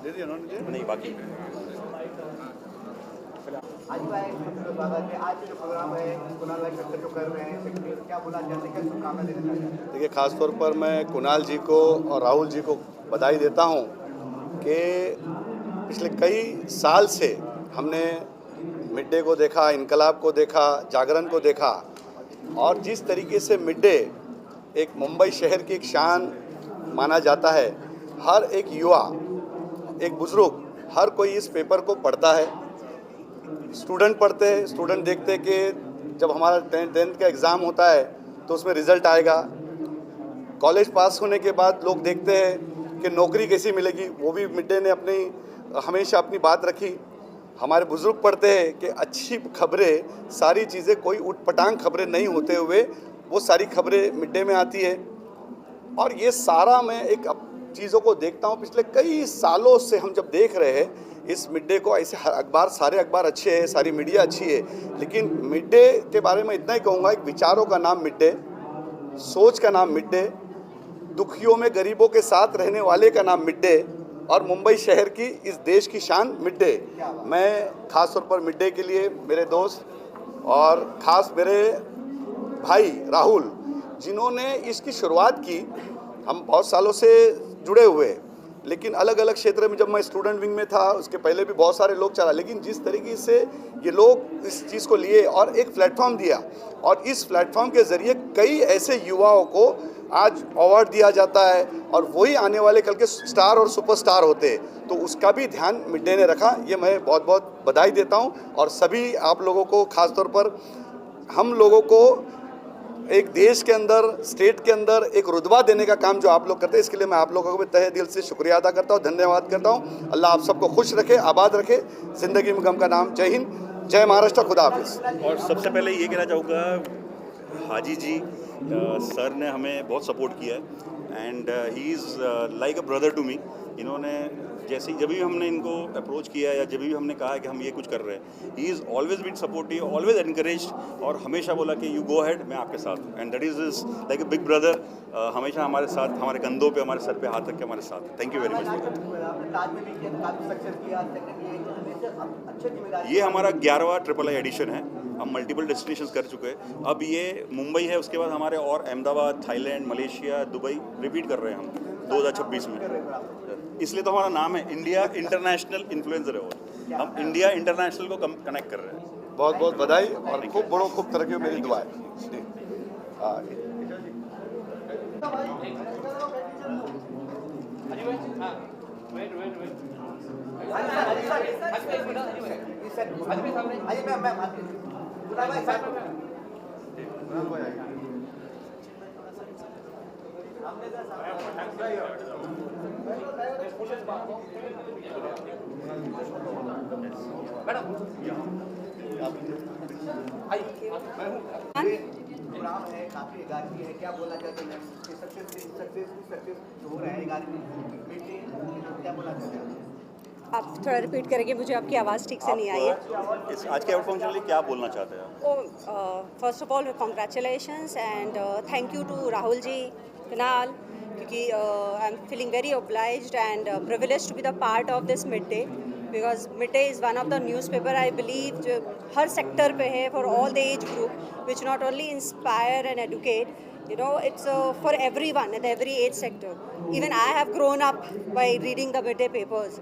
दे दिया नहीं बाकी आज जो प्रोग्राम है कुणाल भाई जो कर रहे हैं क्या बोला जाते हैं, क्या शुभकामना देना चाहते हैं? देखिए, ख़ास तौर पर मैं कुणाल जी को और राहुल जी को बधाई देता हूं कि पिछले कई साल से हमने मिड डे को देखा, इनकलाब को देखा, जागरण को देखा, और जिस तरीके से मिड डे एक मुंबई शहर की एक शान माना जाता है। हर एक युवा, एक बुज़ुर्ग, हर कोई इस पेपर को पढ़ता है। स्टूडेंट पढ़ते हैं, स्टूडेंट देखते हैं कि जब हमारा टेंथ का एग्ज़ाम होता है तो उसमें रिज़ल्ट आएगा। कॉलेज पास होने के बाद लोग देखते हैं कि नौकरी कैसी मिलेगी, वो भी मिड डे ने हमेशा अपनी बात रखी। हमारे बुज़ुर्ग पढ़ते हैं कि अच्छी खबरें, सारी चीज़ें कोई उटपटांग खबरें नहीं होते हुए वो सारी खबरें मिड डे में आती है। और ये सारा मैं एक चीज़ों को देखता हूँ पिछले कई सालों से। हम जब देख रहे हैं इस मिड डे को, ऐसे हर अखबार, सारे अखबार अच्छे हैं, सारी मीडिया अच्छी है, लेकिन मिड डे के बारे में इतना ही कहूँगा, एक विचारों का नाम मिड डे, सोच का नाम मिड डे, दुखियों में गरीबों के साथ रहने वाले का नाम मिड डे, और मुंबई शहर की, इस देश की शान मिड डे। मैं ख़ास तौर पर मिड डे के लिए मेरे दोस्त और ख़ास मेरे भाई राहुल, जिन्होंने इसकी शुरुआत की, हम बहुत सालों से जुड़े हुए, लेकिन अलग अलग क्षेत्र में, जब मैं स्टूडेंट विंग में था उसके पहले भी बहुत सारे लोग चला, लेकिन जिस तरीके से ये लोग इस चीज़ को लिए और एक प्लेटफॉर्म दिया, और इस प्लेटफॉर्म के ज़रिए कई ऐसे युवाओं को आज अवार्ड दिया जाता है, और वही आने वाले कल के स्टार और सुपरस्टार होते हैं, तो उसका भी ध्यान मिड डे ने रखा। ये मैं बहुत बहुत बधाई देता हूँ, और सभी आप लोगों को, ख़ास तौर पर हम लोगों को एक देश के अंदर, स्टेट के अंदर एक रुतबा देने का काम जो आप लोग करते हैं, इसके लिए मैं आप लोगों को भी तहे दिल से शुक्रिया अदा करता हूँ, धन्यवाद करता हूँ। अल्लाह आप सबको खुश रखे, आबाद रखे, ज़िंदगी में गम का नाम। जय हिंद, जय महाराष्ट्र, खुदा हाफिज़। और सबसे पहले ये कहना चाहूँगा, हाजी जी सर ने हमें बहुत सपोर्ट किया है, and he is like a brother to me. इन्होंने जैसे जब भी हमने इनको अप्रोच किया या जब भी हमने कहा कि हम ये कुछ कर रहे हैं, he is always been supportive, always encourage, और हमेशा बोला कि यू गो अहेड, मैं आपके साथ हूँ। And that is like a big brother, हमेशा हमारे साथ, हमारे कंधों पे, हमारे सर पे हाथ रख के हमारे साथ। Thank you very much. ये हमारा 11वां ट्रिपल आई एडिशन है, हम मल्टीपल डेस्टिनेशंस कर चुके हैं। अब ये मुंबई है, उसके बाद हमारे और Ahmedabad, Thailand, Malaysia, Dubai repeat कर रहे हैं हम 2026 में। इसलिए तो हमारा नाम है इंडिया इंटरनेशनल इन्फ्लुएंसर अवार्ड। हम इंडिया इंटरनेशनल को कनेक्ट कर रहे हैं। बहुत बहुत बधाई, और खूब तरक्की हो, मेरी दुआ है। प्रोग्राम है, काफी 11वीं है, क्या बोलना चाहते हैं? सक्सेस जो हो रहा है 11वीं, क्या बोलना चाहते हैं? आप थोड़ा रिपीट करेंगे, मुझे आपकी आवाज़ ठीक से नहीं आई है। इस आज के आउट फंक्शन के लिए क्या बोलना चाहते हैं आप? First of all congratulations and thank you to Rahul ji, Kunal, क्योंकि I am feeling very obliged and privileged to be the part of this midday, because midday is one of the newspaper I believe जो हर sector पे है, for all the age group, which not only inspire and educate, you know, it's for everyone at every age sector. Even I have grown up by reading the midday papers,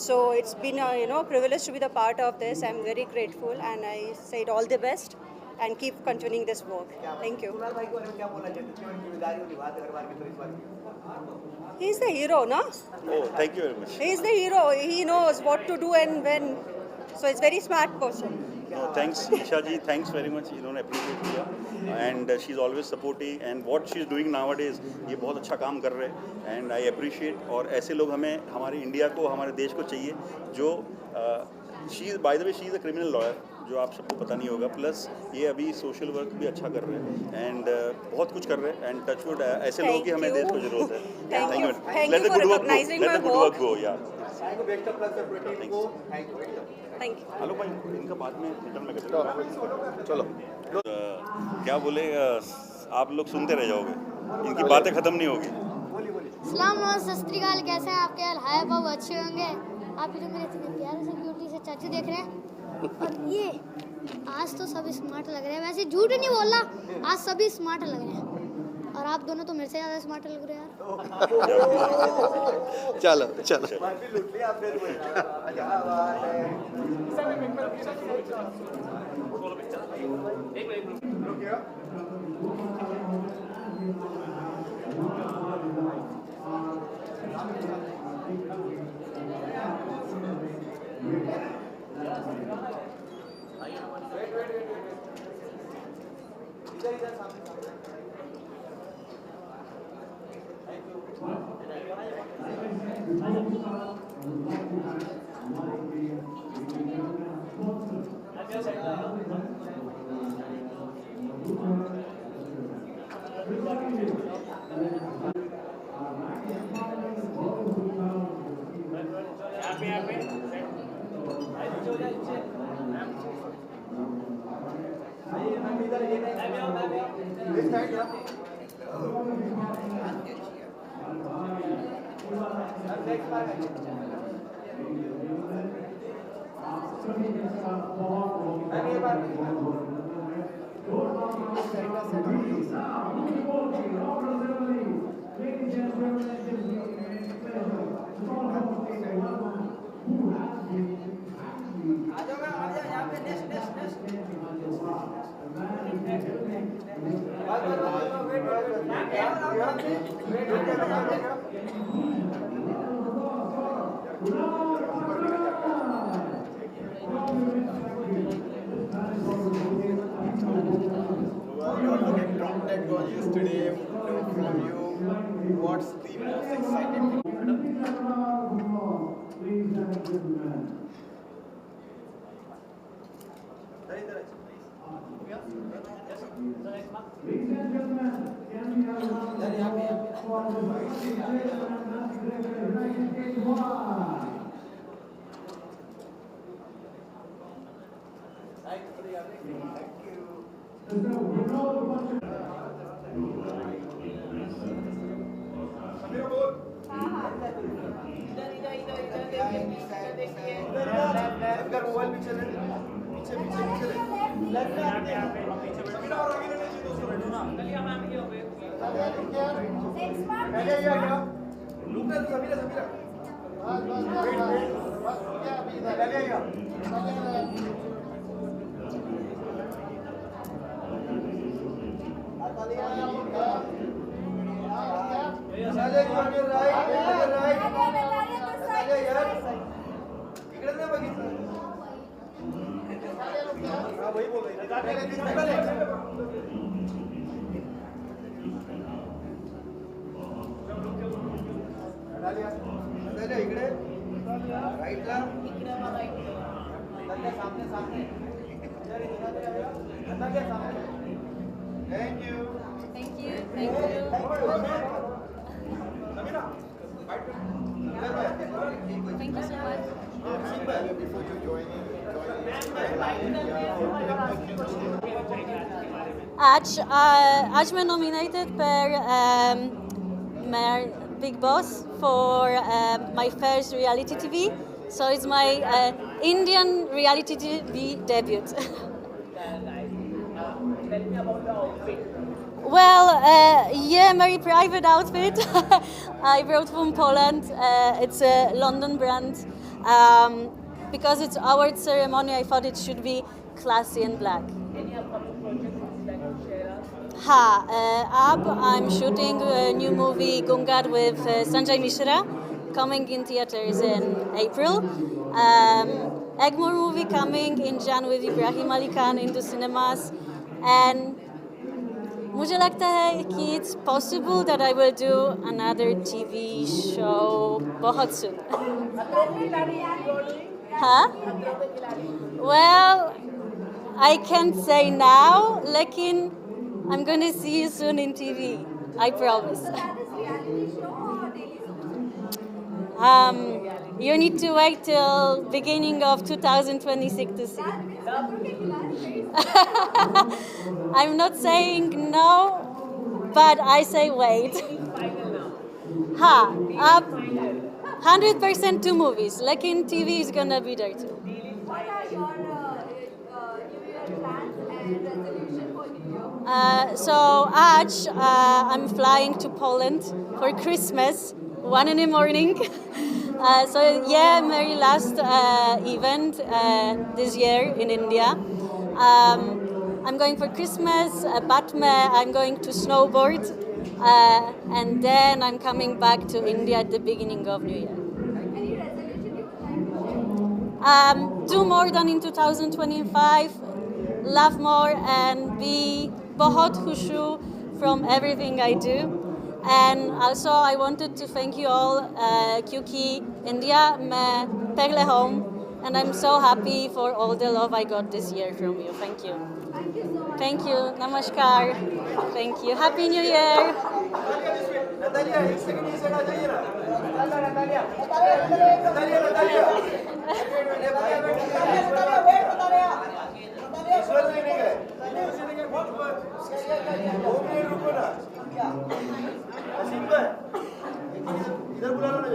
so it's been a privilege to be the part of this. I'm very grateful, and I say all the best and keep continuing this work. Thank you. Kunal भाई को क्या बोलना चाहते हैं? जिम्मेदारी निभाते हर बार की तरह इस बार He is the hero, no? Oh, thank you very much. He is the hero. He knows what to do and when. So it's very smart person. Thanks Isha ji, thanks very much, इन्होंने अप्रिशिएट किया, and she is always supportive, and what she is doing nowadays, ये बहुत अच्छा काम कर रहे हैं, and I appreciate. और ऐसे लोग हमें, हमारे इंडिया को, हमारे देश को चाहिए, जो she by the way she is a criminal lawyer, जो आप सबको पता नहीं होगा, प्लस ये अभी सोशल वर्क भी अच्छा कर रहे हैं, एंड बहुत कुछ कर रहे हैं, एंड टचवुड ऐसे लोगों की हमें देश को जरूरत है। Thank you. Thank let you the for good work go, recognizing let my the good work. Work go यार। Thank you, best of luck sir 22 को। Thank you. Thank you. Hello भाई, इनका बाद में रिटर्न में करेंगे। चलो। क्या बोले, आप लोग सुनते रह जाओगे, इनकी बातें ख़त्म नहीं होगी। बोलिए बोलिए। सलाम नमस्ते सत श्री अकाल, कैसे हैं आपके हाल? हाय बाबू, अच्छे होंगे। आप जो मेरे इतने प्यारे से क्यूटी से चाचू देख रहे हैं, और ये आज तो सभी स्मार्ट लग रहे हैं। वैसे झूठ नहीं बोलना, आज सभी स्मार्ट लग रहे हैं, और आप दोनों तो मेरे से ज़्यादा स्मार्ट लग रहे हैं यार। चलो चलो लूट लिया आपने तो। क्या बात है। Yesterday from you, what's the most exciting thing? इकडे राईटला सामने सामने thank you Thank you so much. Before you joining आज मैं nominated per Big Boss for my first reality TV. So it's my Indian reality TV debut. Well, yeah, very private outfit. I brought from Poland. It's a London brand. Because it's award ceremony, I thought it should be classy and black. Any upcoming projects that you share us? I'm shooting a new movie, Gungad, with Sanjay Mishra, coming in theaters in April. Egmore movie coming in Jan with Ibrahim Ali Khan into cinemas. And मुझे लगता है कि it's possible that I will do another TV show बहुत soon. Huh? Well, I can't say now, लेकिन I'm going to see you soon in TV. I promise. You need to wait till beginning of 2026 to see. I'm not saying no, but I say wait. हाँ, अब 100% 2 movies. लेकिन TV is gonna be there too. What are your New Year plans and resolution for New Year? So आज I'm flying to Poland for Christmas, 1 in the morning. So yeah, my last event this year in India. I'm going for Christmas, but I'm going to snowboard, and then I'm coming back to India at the beginning of New Year. Any resolution you would like to share? Do more than in 2025, love more, and be बहुत खुशू from everything I do. And also I wanted to thank you all क्योंकि India मैं पहले home, and I'm so happy for all the love I got this year from you. Thank you. Thank you so much. Thank you. Namaskar. Thank you. Happy New Year. Natalia एक second इस side आ जाइए ना Natalia Natalia इस वक्त नहीं गए वो भी रुको ना असीम भाई इधर बुला लो ना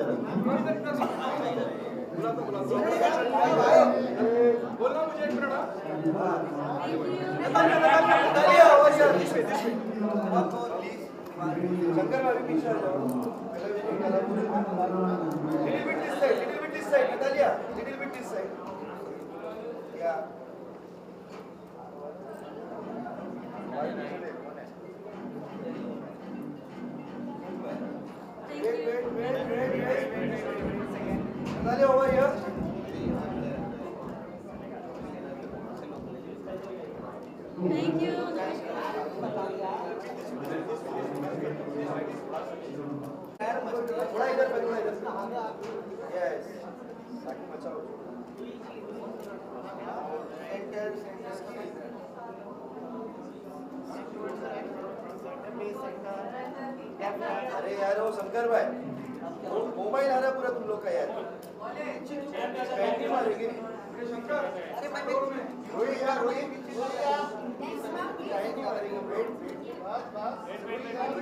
जरा बोलना मुझे एक मिनट नतालिया और यार दिस वे प्लीज शंकर भाभी पीछे आ जाओ little bit this side Natalia, little bit this side. Yeah. Wait. Natalia, over here. Thank you. थोड़ा इधर यस ताकि बचाओ सेंटर अरे यार वो शंकर भाई मोबाइल आ रहा पूरा तुम लोग का यार मारेंगे अरे रोहित यार रोहित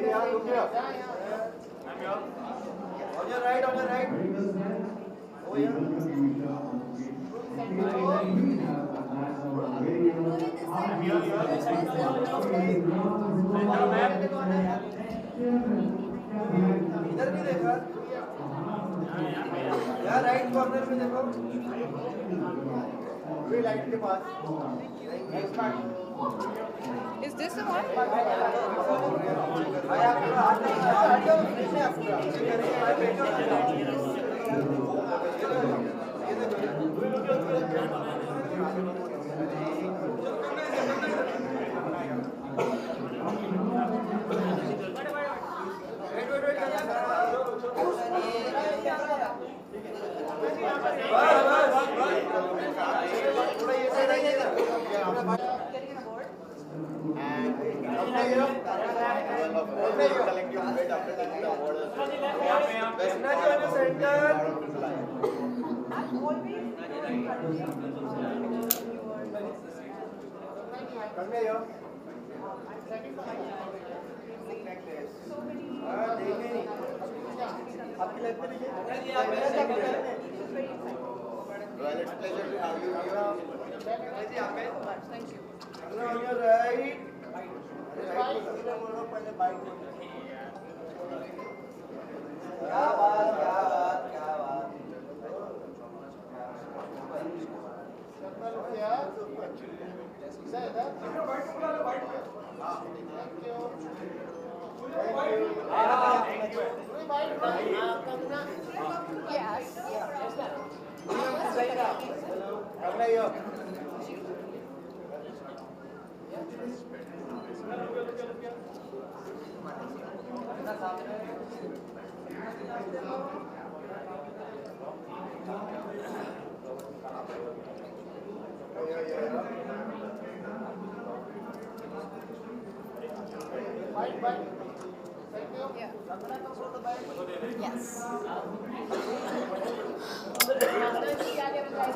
यार रुक गया On your right. Oh yeah. इधर भी देखा यार राइट कॉर्नर में देखो वे लाइट के पास Is this the one?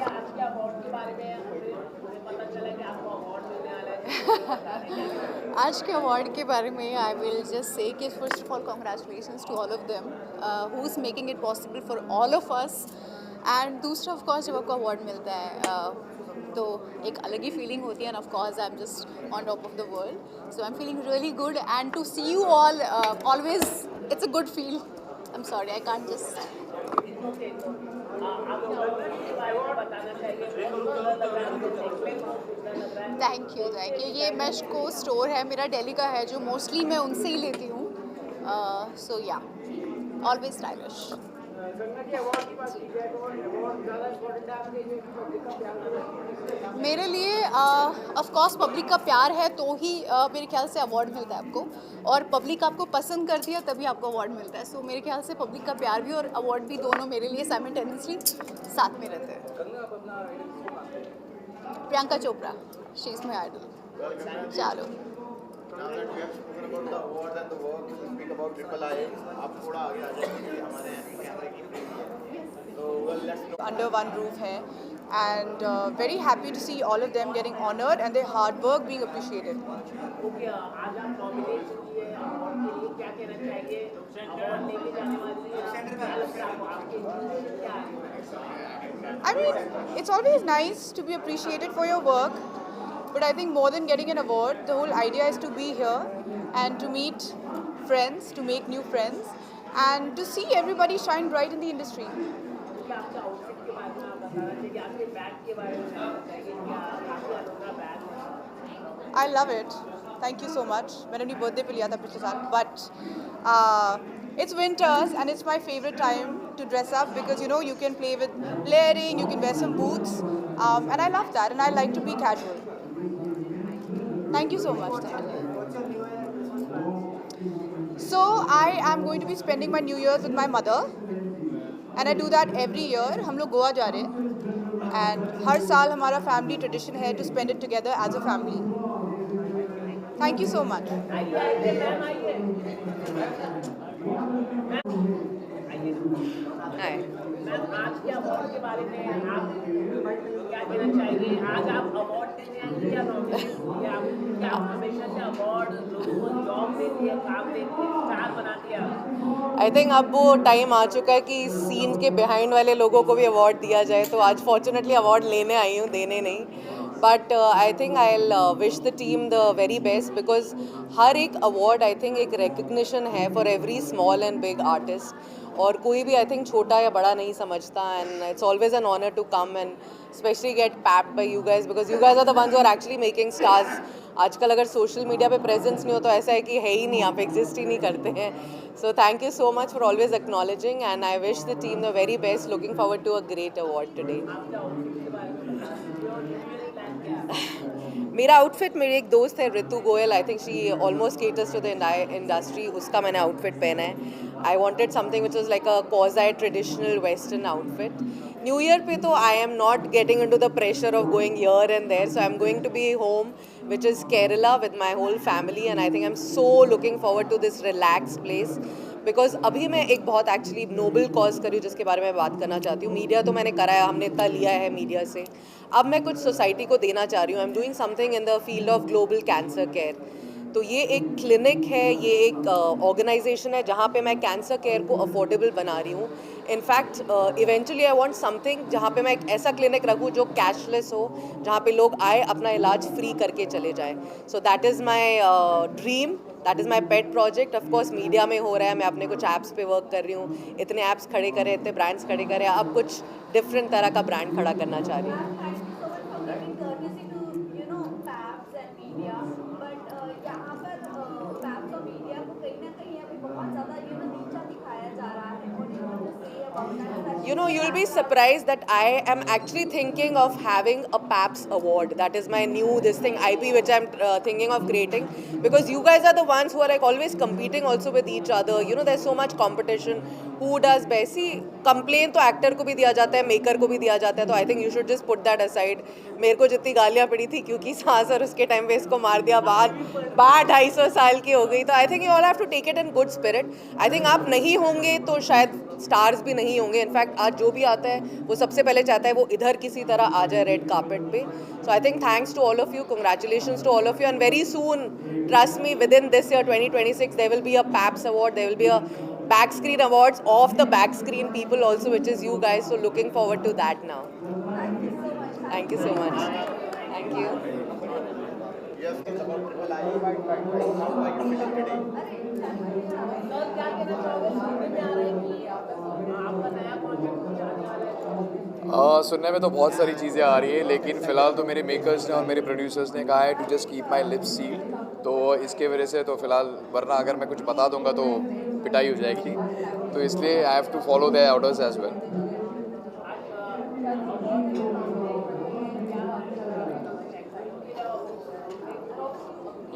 आज के अवार्ड के बारे में हमें पता चला कि आपको अवार्ड मिलने वाला है आज के अवार्ड के बारे में आई विल जस्ट से कि first of all congratulations to all of them who is making it possible for all of us. And दूसरा ऑफ कोर्स जब आपको अवार्ड मिलता है तो एक अलग ही फीलिंग होती है, and of course I am just on top of the world, so I am feeling really good and to see you all always it's a good feel. I am sorry I can't just thank you. ये मेशको store है मेरा, दिल्ली का है, जो mostly मैं उनसे ही लेती हूँ। सो या ऑलवेज स्टाइलिश। मेरे लिए ऑफ कोर्स पब्लिक का प्यार है तो ही मेरे ख्याल से अवार्ड मिलता है आपको, और पब्लिक आपको पसंद करती है तभी आपको अवार्ड मिलता है। सो मेरे ख्याल से पब्लिक का प्यार भी और अवार्ड भी दोनों मेरे लिए साइमल्टेनियसली साथ में रहते हैं। Priyanka Chopra, she is my idol. चलो under one roof hai, and very happy to see all of them getting honored and their hard work being appreciated. I mean, it's always nice to be appreciated for your work, but I think more than getting an award, the whole idea is to be here and to meet friends, to make new friends, and to see everybody shine bright in the industry. I love it. Thank you so much. मैंने अपनी birthday पे लिया था पिछले साल, but it's winters and it's my favorite time to dress up because you can play with layering, you can wear some boots, and I love that and I like to be casual. Thank you so much. Thank you. So I am going to be spending my New Year's with my mother. And I do that every year. हम लोग गोवा जा रहे हैं and हर साल हमारा family tradition है to spend it together as a family. Thank you so much. Hi. आज के अवार्ड के बारे में आप क्या कहना चाहेंगे? आज आप अवार्ड देने आए या नॉमिनेट हुए? आप क्या हमेशा से अवार्ड लोगों को जॉब देती है, काम देती है, स्टार बनाती है? आई थिंक अब वो टाइम आ चुका है कि सीन के बिहाइंड वाले लोगों को भी अवार्ड दिया जाए, तो आज फॉर्चुनेटली अवार्ड लेने आई हूँ, देने नहीं। But I think I wish the team the very best because हर एक अवार्ड आई थिंक एक रिकग्निशन है for every small and big artist, और कोई भी आई थिंक छोटा या बड़ा नहीं समझता, and it's always an honour to come and specially get papped by you guys because you guys are the ones who are actually making stars. आजकल अगर सोशल मीडिया पे प्रेजेंस नहीं हो तो ऐसा है कि है ही नहीं, आप एग्जिस्ट ही नहीं करते हैं। So thank you so much for always acknowledging and I wish the team the very best, looking forward to a great award today. मेरा आउटफिट, मेरे एक दोस्त है Ritu Goyal, I think she almost caters to the industry, उसका मैंने outfit पहना है। I wanted something which is like a quasi traditional western outfit. New year पे तो I am not getting into the pressure of going here and there, so I am going to be home which is Kerala with my whole family, and I think I'm so looking forward to this relaxed place because अभी मैं एक बहुत actually noble cause करी हूँ जिसके बारे में बात करना चाहती हूँ। मीडिया तो मैंने करा है, हमने इतना लिया है मीडिया से, अब मैं कुछ सोसाइटी को देना चाह रही हूँ। I am doing something in the field of global cancer care. तो ये एक क्लिनिक है, ये एक ऑर्गेनाइजेशन है जहाँ पे मैं कैंसर केयर को अफोर्डेबल बना रही हूँ। In fact eventually I want something जहाँ पे मैं एक ऐसा क्लिनिक रखूँ जो कैशलेस हो, जहाँ पे लोग आए अपना इलाज फ्री करके चले जाए। So that is my dream, that is my pet project. Of course media में हो रहा है, मैं अपने कुछ ऐप्स पे वर्क कर रही हूँ, इतने ऐप्स खड़े करे, इतने ब्रांड्स खड़े करे, अब कुछ डिफरेंट तरह का ब्रांड खड़ा करना चाह रही हूँ। You know, you'll be surprised that I am actually thinking of having a PAPS award. That is my new IP which I'm thinking of creating, because you guys are the ones who are like always competing also with each other. You know, there's so much competition. Who does best? See, complain तो actor को भी दिया जाता है, maker को भी दिया जाता है, तो I think you should just put that aside. मेरे को जितनी गालियाँ पड़ी थी क्योंकि सास और उसके टाइम पे इसको मार दिया, बाद 250 साल की हो गई, तो I think you all have to take it in good spirit. I think आप नहीं होंगे तो शायद स्टार्स भी नहीं होंगे. इनफैक्ट आज जो भी आता है वो सबसे पहले चाहता है वो इधर किसी तरह आ जाए रेड कार्पेट पे. So I think thanks to all of you, congratulations to all of you, and very soon, trust me, within this year 2026 there will be a PAPS award, there will be a back screen awards of the back screen people also, which is you guys. So looking forward to that now. Thank you so much. Thank you. Sir क्या कहना चाहोगे, सुनने में आ रहा है कि आपका नया प्रोजेक्ट कुछ आने वाला है? सुनने में तो बहुत सारी चीज़ें आ रही है, लेकिन फ़िलहाल तो मेरे मेकर्स ने और मेरे प्रोड्यूसर्स ने कहा है to just keep my lips sealed. तो इसके वजह से तो फ़िलहाल, वरना अगर मैं कुछ बता दूंगा तो पिटाई हो जाएगी. तो इसलिए I have to follow their orders as well.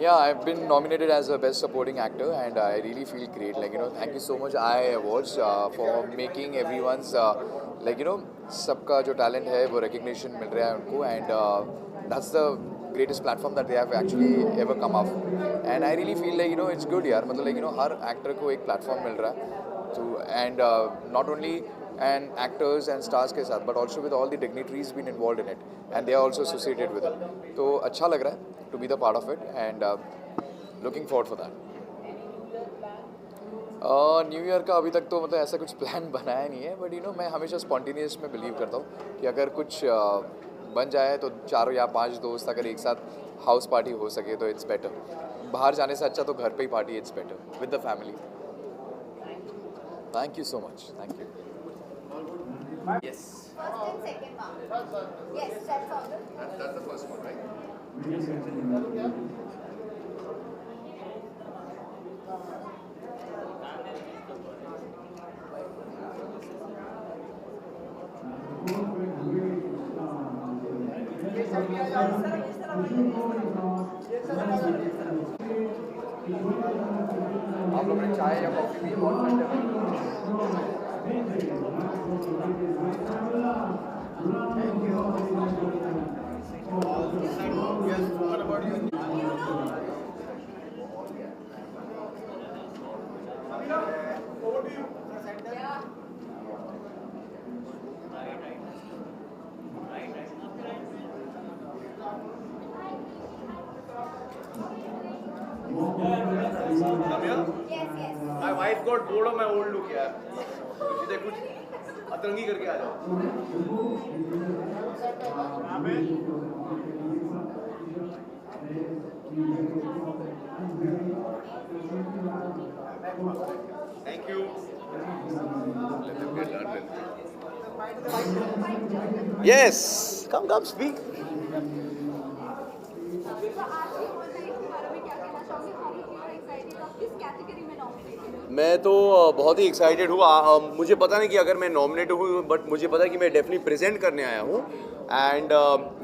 Yeah, I've been nominated as a best supporting actor, and I really feel great. Like, you know, thank you so much IIA Awards for making everyone's like, you know, सबका जो talent है वो recognition मिल रहा है उनको, and that's the greatest platform that they have actually ever come up. And I really feel like, you know, it's good यार, मतलब like, you know, her actor को एक platform मिल रहा है. So, and not only and actors and stars के साथ, but also with all the dignitaries been involved in it, and they are also associated with it. तो अच्छा लग रहा है to be the part of it, and looking forward for that. New year का अभी तक तो मतलब ऐसा कुछ प्लान बनाया नहीं है, बट यू नो मैं हमेशा स्पॉन्टेनियस में बिलीव करता हूँ कि अगर कुछ बन जाए तो 4 या 5 दोस्त अगर एक साथ हाउस पार्टी हो सके तो इट्स बेटर. बाहर जाने से अच्छा तो घर पे ही party, it's better with the family. Thank you so much. Thank you. Yes. First and second one. Yes, that's all. That's the first one, right? आप लोग ने चाय या कॉफी भी बहुत ठंडे में. My wife got bored of my old look यार. सीधे कुछ अतरंगी करके आ जाओ. Thank you. Yes. Come speak. मैं तो बहुत ही एक्साइटेड हूँ. मुझे पता नहीं कि अगर मैं नॉमिनेट हूँ, बट मुझे पता है कि मैं डेफिनेटली प्रेजेंट करने आया हूँ. And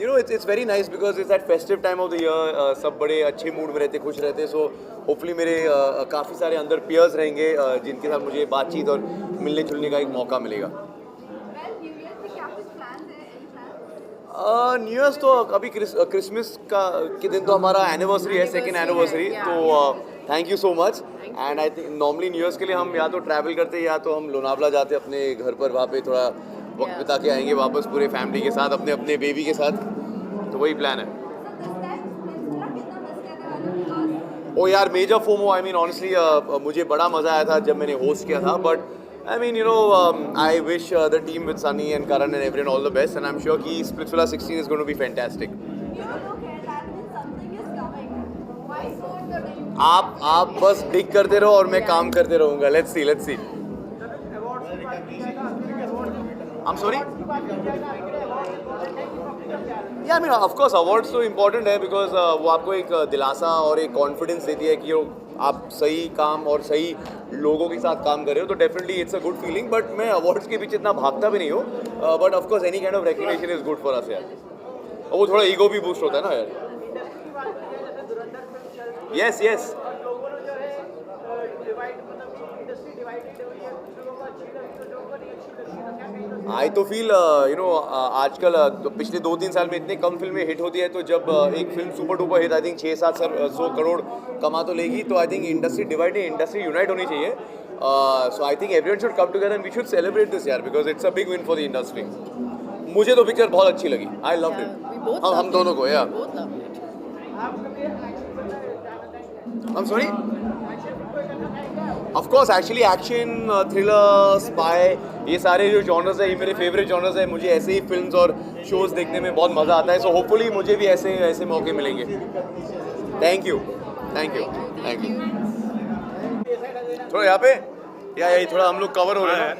you know it's very nice because it's that festive time of the year. सब बड़े अच्छे मूड में रहते, खुश रहते. सो होपफुली मेरे काफ़ी सारे अंदर पियर्स रहेंगे जिनके साथ मुझे बातचीत और मिलने जुलने का एक मौका मिलेगा. न्यू ईयर्स तो अभी क्रिसमस के दिन तो हमारा एनिवर्सरी है, सेकेंड एनिवर्सरी. तो thank you so much. And I think normally new years के लिए हम या तो ट्रैवल करते हैं या तो हम लोनावला जाते अपने घर पर, वहाँ पे थोड़ा वक्त बिता के आएंगे वापस पूरे फैमिली के साथ, अपने अपने बेबी के साथ. तो वही प्लान है. ओ यार, major FOMO. I mean honestly मुझे बड़ा मज़ा आया था जब मैंने होस्ट किया था. But I mean, you know, I wish the team with Sunny and Karan and everyone all the best, and I'm sure कि Splitsvilla 16 is going to be fantastic. आप बस डिग करते रहो और मैं काम करते रहूँगा. Let's see. I'm sorry? Yeah, I mean, of course, awards तो important है because वो आपको एक दिलासा और एक कॉन्फिडेंस देती है कि आप सही काम और सही लोगों के साथ काम कर रहे हो. तो definitely it's a good feeling. But मैं अवार्ड्स के पीछे इतना भागता भी नहीं हूँ. But of course any kind of recognition is good for us यार. और वो थोड़ा ईगो भी बूस्ट होता है ना यार. यस. आई तो फील यू नो आजकल तो पिछले 2-3 साल में इतने कम फिल्में हिट होती है. तो जब एक film super duper hit I think 600-700 crore कमा तो लेगी, तो I think industry divided, industry unite होनी चाहिए. So I think everyone should come together and we should celebrate this year because it's a big win for the industry. मुझे तो picture बहुत अच्छी लगी. I loved it. हम दोनों को, yeah. I'm sorry? Of course, actually action, thriller, spy, ये सारे जो genres है ये मेरे favorite genres है. मुझे ऐसे ही films और shows देखने में बहुत मज़ा आता है. So hopefully मुझे भी ऐसे मौके मिलेंगे. Thank you. थोड़ा यहाँ पे या यही थोड़ा हम लोग कवर हो रहे हैं.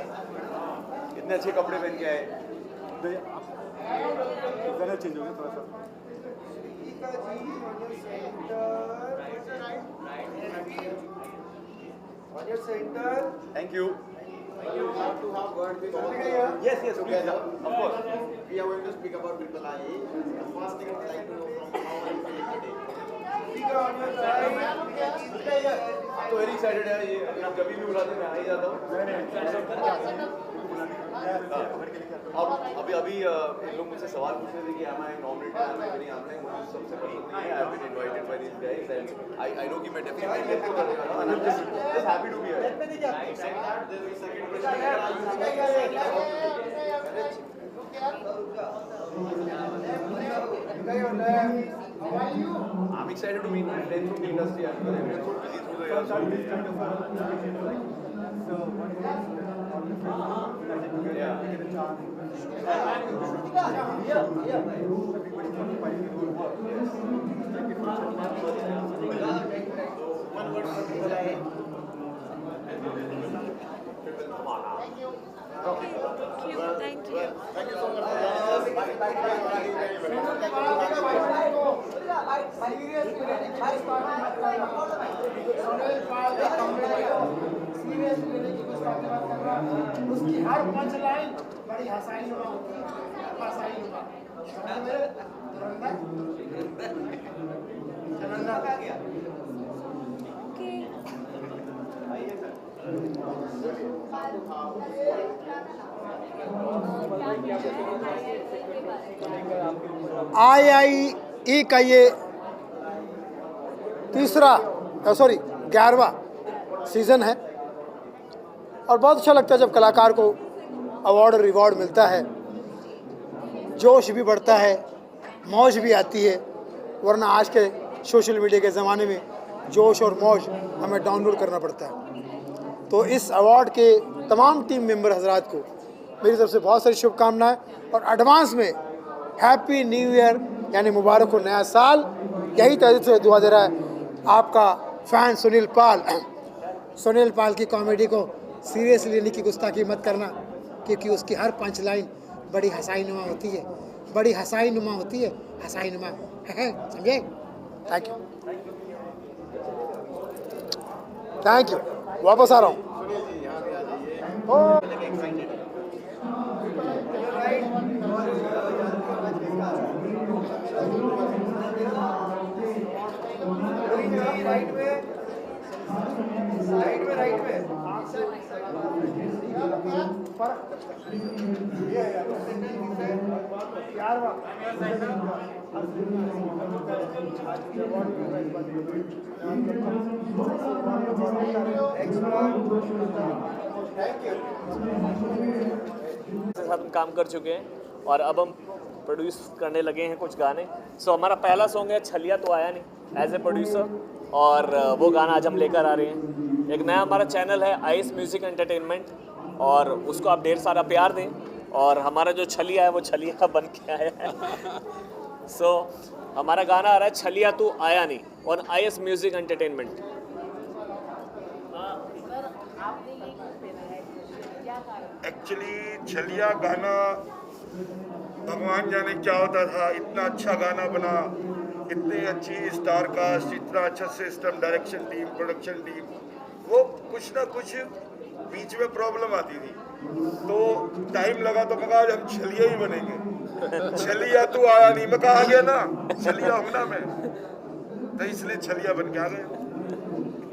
इतने अच्छे कपड़े पहन के आए. चेंज हो गया थोड़ा सा. On your center. Thank you. You have to have word with all. Yes, together. Of course. We are going to speak about Triple I. The first thing I would like to know from how are you feeling today? Speaker on your side. तो very excited है ये. आप कभी भी बुलाते मैं आ ही जाता हूँ. अब अभी इन लोग मुझसे सवाल पूछ रहे थे कि am I nominated, am I winning, am I मुझे सबसे पसंद नहीं है. I've been invited by these guys and I know कि मैं definitely get to करने वाला हूँ and I'm just happy to be here. I'm excited to meet my friends from the industry and everyone's so busy through the years. Thank you. उसकी हर punch line बड़ी हंसाई IIE का ये 11वां season है और बहुत अच्छा लगता है जब कलाकार को अवार्ड और रिवॉर्ड मिलता है. जोश भी बढ़ता है, मौज भी आती है, वरना आज के सोशल मीडिया के ज़माने में जोश और मौज हमें डाउनलोड करना पड़ता है. तो इस अवार्ड के तमाम टीम मेंबर हजरात को मेरी तरफ से बहुत सारी शुभकामनाएं और एडवांस में हैप्पी न्यू ईयर यानी मुबारक हो नया साल. यही तहरीर से दुआ दे रहा है आपका फ़ैन सुनील पाल की कॉमेडी को सीरियसली लेने की गुस्ताखी मत करना क्योंकि उसकी हर पंच लाइन बड़ी हंसाई नुमा होती है, समझे. Thank you. वापस आ रहा हूँ. साथ हम काम कर चुके हैं और अब हम प्रोड्यूस करने लगे हैं कुछ गाने. सो हमारा पहला सॉन्ग है छलिया तो आया नहीं एज ए प्रोड्यूसर और वो गाना आज हम लेकर आ रहे हैं. एक नया हमारा चैनल है आईएस म्यूज़िक एंटरटेनमेंट और उसको आप ढेर सारा प्यार दें और हमारा जो छलिया है वो छलिया बन के आया है. सो हमारा गाना आ रहा है छलिया तो आया नहीं on IS music entertainment. Actually Chhaliya गाना भगवान जाने क्या होता था. इतना अच्छा गाना बना, इतनी अच्छी स्टार कास्ट, इतना अच्छा system, direction team, production team. वो कुछ ना कुछ बीच में प्रॉब्लम आती थी तो टाइम लगा तो मैं आज हम छलिया ही बनेंगे. छलिया तो आया नहीं, मैं कहा गया ना छलिया हूँ ना मैं, तो इसलिए छलिया बन के आ गए.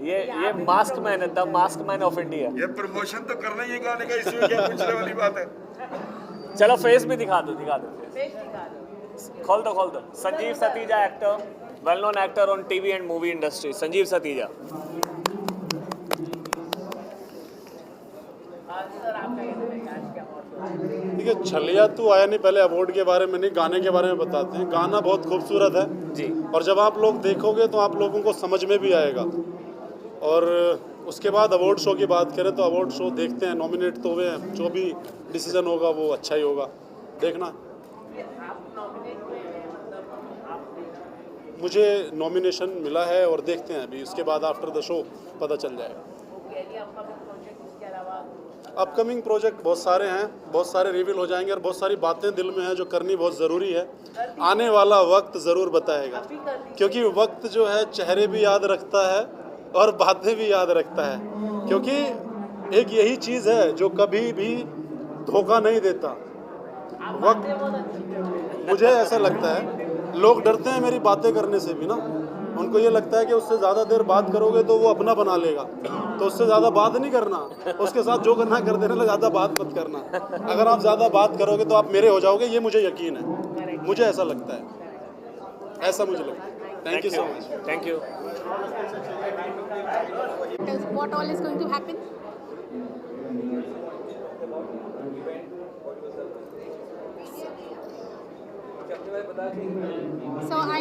ये मास्क मैन है, the mask man of India. ये प्रमोशन तो करना ही है गाने का, इसमें क्या पूछने वाली बात है. चलो फेस भी दिखा दो. खोल दो. Sanjeev Satija actor, well known actor on TV and movie industry. Sanjeev Satija. आपका कहना है आज क्या अवार्ड? देखिए, छलिया तो आया नहीं, पहले अवार्ड के बारे में नहीं, गाने के बारे में बताते हैं। गाना बहुत खूबसूरत है जी, और जब आप लोग देखोगे तो आप लोगों को समझ में भी आएगा। और उसके बाद अवार्ड शो की बात करें तो अवार्ड शो देखते हैं, नॉमिनेट तो हुए हैं, जो भी डिसीजन होगा वो अच्छा ही होगा, देखना। आप नॉमिनेट हुए हैं, मतलब आप मुझे नॉमिनेशन मिला है और देखते हैं अभी, उसके बाद आफ्टर द शो पता चल जाएगा। कैरियर आपका प्रोजेक्ट, इसके अलावा अपकमिंग प्रोजेक्ट बहुत सारे हैं, बहुत सारे रिवील हो जाएंगे और बहुत सारी बातें दिल में हैं जो करनी बहुत ज़रूरी है। आने वाला वक्त ज़रूर बताएगा, क्योंकि वक्त जो है चेहरे भी याद रखता है और बातें भी याद रखता है, क्योंकि एक यही चीज़ है जो कभी भी धोखा नहीं देता वक्त। मुझे ऐसा लगता है, लोग डरते हैं मेरी बातें करने से भी ना, उनको ये लगता है कि उससे ज़्यादा देर बात करोगे तो वो अपना बना लेगा, तो उससे ज़्यादा बात नहीं करना, उसके साथ जो करना कर देना, ज़्यादा बात मत करना। अगर आप ज़्यादा बात करोगे तो आप मेरे हो जाओगे, ये मुझे यकीन है, मुझे ऐसा लगता है, ऐसा मुझे लगता है। Thank you so much. Thank you. What all is going to happen? So I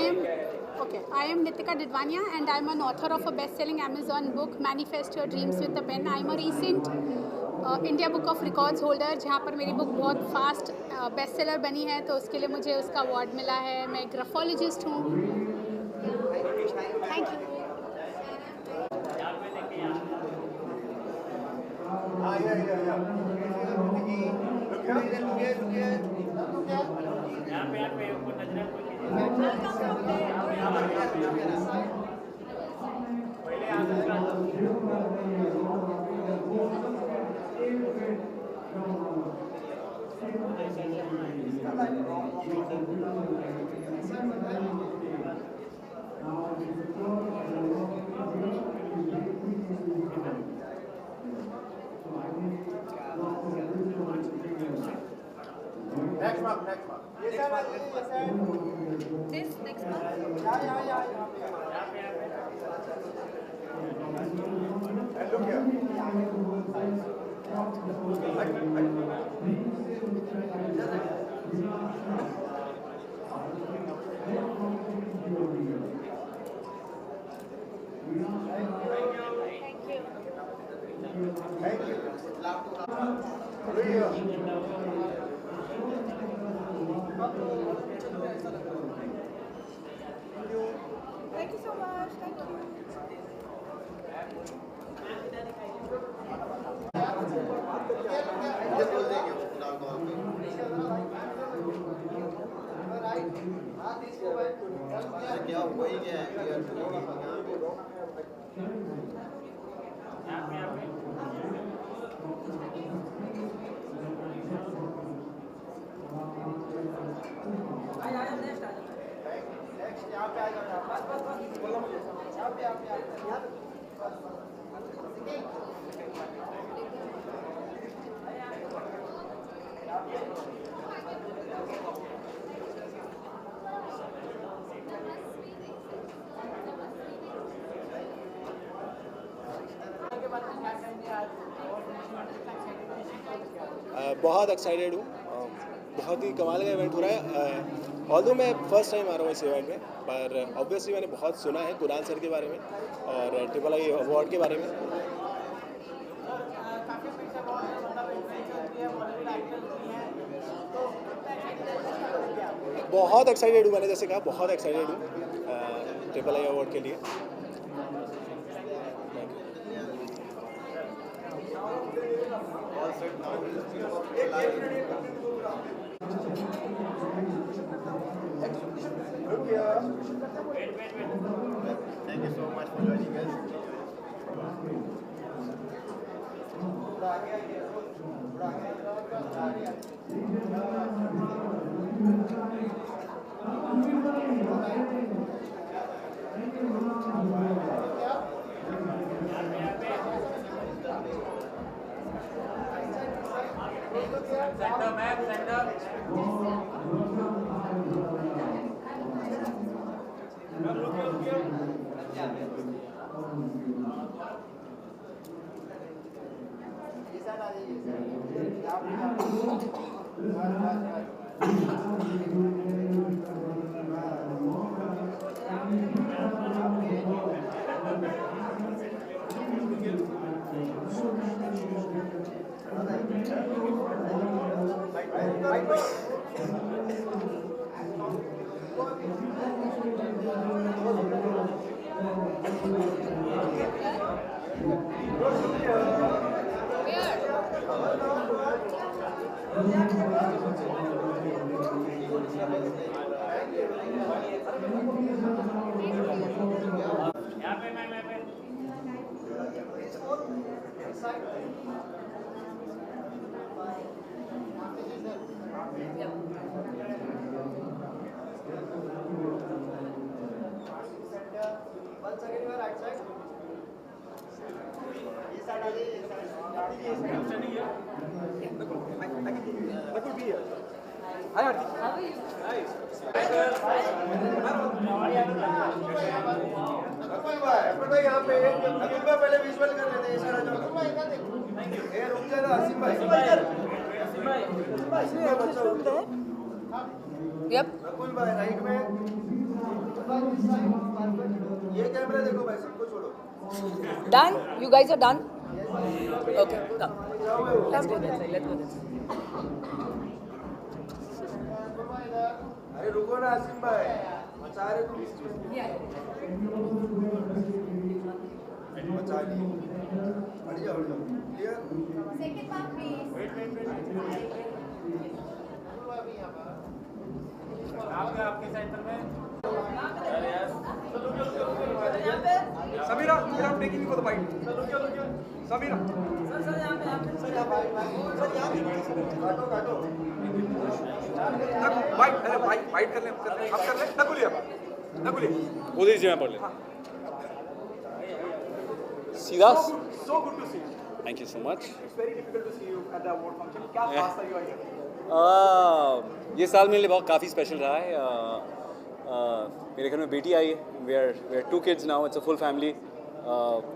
am Nitika Didwania and I am an author of a best-selling Amazon book, Manifest Your Dreams with a Pen. I am a recent India Book of Records holder, जहाँ पर मेरी book बहुत fast best seller बनी है, तो उसके लिए मुझे उसका अवार्ड मिला है। मैं एक ग्राफोलॉजिस्ट हूँ। Thank you. Next month. This next month. And look here. Thank you. Thank you so much. Thank you. बहुत एक्साइटेड हूँ, बहुत ही कमाल का इवेंट हो रहा है। ऑल्दो मैं फर्स्ट टाइम आ रहा हूँ इस इवेंट में, पर ऑब्वियसली मैंने बहुत सुना है कुणाल सर के बारे में और ट्रिपल आई अवार्ड के बारे में। बहुत एक्साइटेड हूँ, मैंने जैसे कहा बहुत एक्साइटेड हूँ ट्रिपल आई अवार्ड के लिए। Thank you so much for joining us. Yep. Done? You guys are done? Okay, come. Let's go this side. Let's go this side. अरे रुको ना आसिम भाई, बचा रहे तुम बचा ली, बढ़िया बढ़िया, clear? Second part please. Wait. आपके साइड पर में। Sameera, you're not taking me for the bite. Sameera. Sir यहाँ पे। सर यहाँ पे। काटो। बाइट, अरे बाइट कर ले, हम कर ले, न बोलिए। उधर से मैं पढ़ ले। सीधा। So good to see you. Thank you so much. It's very difficult to see you at the award function. क्या खास था ये आइडिया? ये साल मेरे लिए बहुत काफ़ी स्पेशल रहा है। मेरे घर में बेटी आई है। We are 2 kids now. It's a full family.